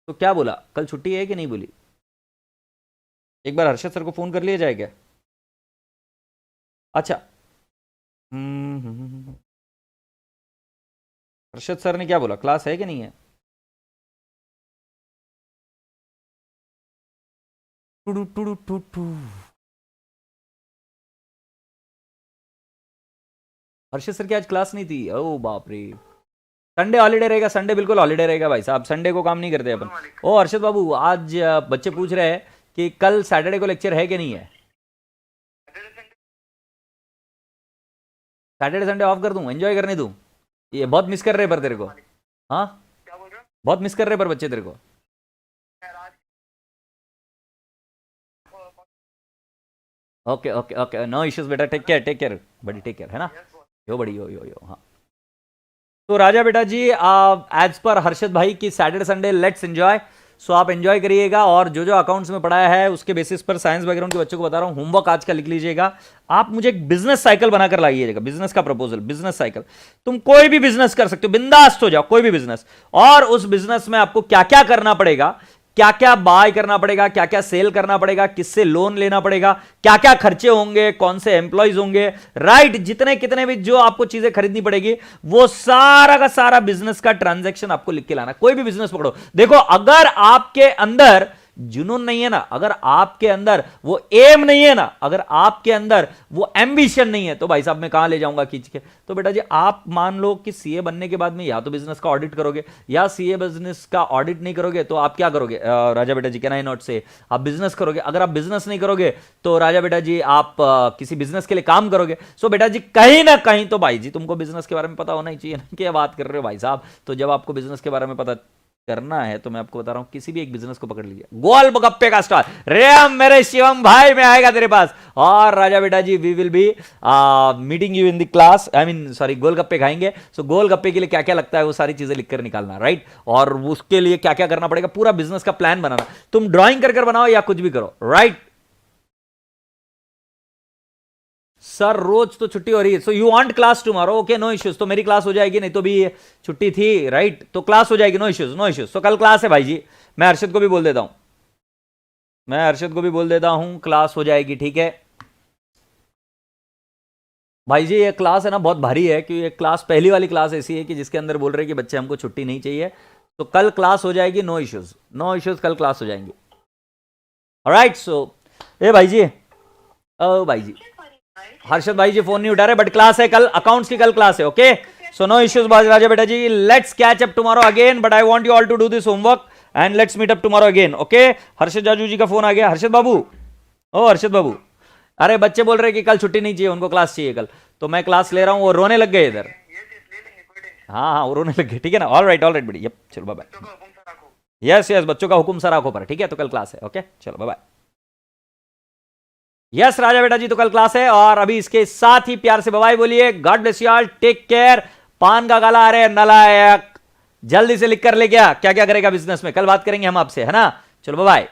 तो क्या बोला, कल छुट्टी है कि नहीं बोली? एक बार हर्षद सर को फोन कर लिया जाए क्या? अच्छा। हर्षद सर ने क्या बोला, क्लास है कि नहीं है? टुडू टुडू टू टू। हर्षद सर की आज क्लास नहीं थी? ओ बाप रे। संडे हॉलीडे रहेगा, संडे बिल्कुल हॉलीडे रहेगा भाई साहब, संडे को काम नहीं करते अपन। ओ हर्षद बाबू, आज बच्चे पूछ रहे हैं कि कल सैटरडे को लेक्चर है कि नहीं है? सैटरडे संडे ऑफ कर दूं, एंजॉय करने दूं? ये बहुत मिस कर रहे हैं पर तेरे को। हाँ, बहुत मिस कर रहे हैं पर बच्चे तेरे को। Okay okay okay, no issues बेटा, टेक केयर बड़ी, टेक केयर, है ना? यो बड़ी, यो हाँ। तो राजा बेटा जी, एज पर हर्षद भाई की सैटरडे संडे लेट्स एंजॉय। सो आप एंजॉय करिएगा, और जो जो अकाउंट्स में पढ़ाया है उसके बेसिस पर साइंस बैकग्राउंड के बच्चों को बता रहा हूं, होमवर्क आज का लिख लीजिएगा। आप मुझे एक बिजनेस साइकिल बनाकर लाइएगा, बिजनेस का प्रपोजल, बिजनेस साइकिल। तुम कोई भी बिजनेस कर सकते हो, बिंदास हो जाओ, कोई भी बिजनेस। और उस बिजनेस में आपको क्या क्या करना पड़ेगा, क्या क्या बाय करना पड़ेगा, क्या क्या सेल करना पड़ेगा, किससे लोन लेना पड़ेगा, क्या क्या खर्चे होंगे, कौन से एम्प्लॉयज होंगे, राइट? जितने कितने भी जो आपको चीजें खरीदनी पड़ेगी, वो सारा का सारा बिजनेस का ट्रांजैक्शन आपको लिख के लाना। कोई भी बिजनेस पकड़ो, देखो अगर आपके अंदर जुनून नहीं है ना, अगर आपके अंदर वो एम नहीं है ना, अगर आपके अंदर वो एम्बिशन नहीं है, तो भाई साहब मैं कहां ले जाऊंगा खींच के? तो बेटा जी, आप मान लो कि सीए बनने के बाद में या तो बिजनेस का ऑडिट करोगे, या सीए बिजनेस का ऑडिट नहीं करोगे तो आप क्या करोगे राजा बेटा जी? कैन आई नॉट से आप बिजनेस करोगे। अगर आप बिजनेस नहीं करोगे तो राजा बेटा जी आप किसी बिजनेस के लिए काम करोगे। सो बेटा जी, कहीं ना कहीं तो भाई जी तुमको बिजनेस के बारे में पता होना ही चाहिए ना। क्या बात कर रहे हो भाई साहब? तो जब आपको बिजनेस के बारे में पता करना है तो मैं आपको बता रहा हूं, किसी भी एक बिजनेस को पकड़ लीजिए। गोलगप्पे का स्टॉल, रेम मेरे शिवम भाई में आएगा तेरे पास। और राजा बेटा जी, we will be meeting you in the class, I mean sorry, गोलगप्पे खाएंगे। सो गोलगप्पे के लिए क्या क्या लगता है वो सारी चीजें लिखकर निकालना, राइट? और उसके लिए क्या क्या करना पड़ेगा, पूरा बिजनेस का प्लान बनाना। तुम ड्राइंग कर बनाओ या कुछ भी करो, राइट? सर रोज तो छुट्टी हो रही है, so you want class tomorrow? Okay, no issues. तो मेरी क्लास हो जाएगी, नहीं तो भी छुट्टी थी, राइट? तो क्लास हो जाएगी, नो इश्यूज, नो इश्यूज। तो कल क्लास है भाई जी, मैं हर्षद को भी बोल देता हूं, मैं हर्षद को भी बोल देता हूं, क्लास हो जाएगी, ठीक है भाई जी? ये क्लास है ना बहुत भारी है, क्योंकि ये क्लास पहली वाली क्लास ऐसी है कि जिसके अंदर बोल रहे हैं कि बच्चे हमको छुट्टी नहीं चाहिए। तो कल क्लास हो जाएगी, नो इश्यूज, नो इश्यूज, कल क्लास हो जाएंगी, ऑलराइट? सो ए भाई जी, ओ भाई जी, हर्षद भाई जी फोन नहीं उठा रहे, बट क्लास है कल, अकाउंट्स की कल क्लास है, ओके। सो नो इश्यूज राजा बेटा जी, let's catch up tomorrow again, but I want you all to do this homework and let's meet up tomorrow again, okay. Harshad Jaju ji का फोन आ गया। हर्षद बाबू, ओ हर्षद बाबू, अरे बच्चे बोल रहे कि कल छुट्टी नहीं चाहिए, उनको क्लास चाहिए कल, तो मैं क्लास ले रहा हूँ, वो रोने लग गए इधर। हाँ हाँ, वो रोने लग गए, ठीक है ना। ऑल राइट बढ़िया, चलो बाय बाय। यस यस, बच्चों का हुक्म सर आंखों पर, ठीक है, तो कल क्लास है, ओके, चलो बाय बाय। यस राजा बेटा जी, तो कल क्लास है, और अभी इसके साथ ही प्यार से बाय बोलिए, God bless you all, take care. पान का गाला, अरे नलायक, जल्दी से लिख कर ले गया क्या क्या करेगा बिजनेस में, कल बात करेंगे हम आपसे, है ना। चलो बाय।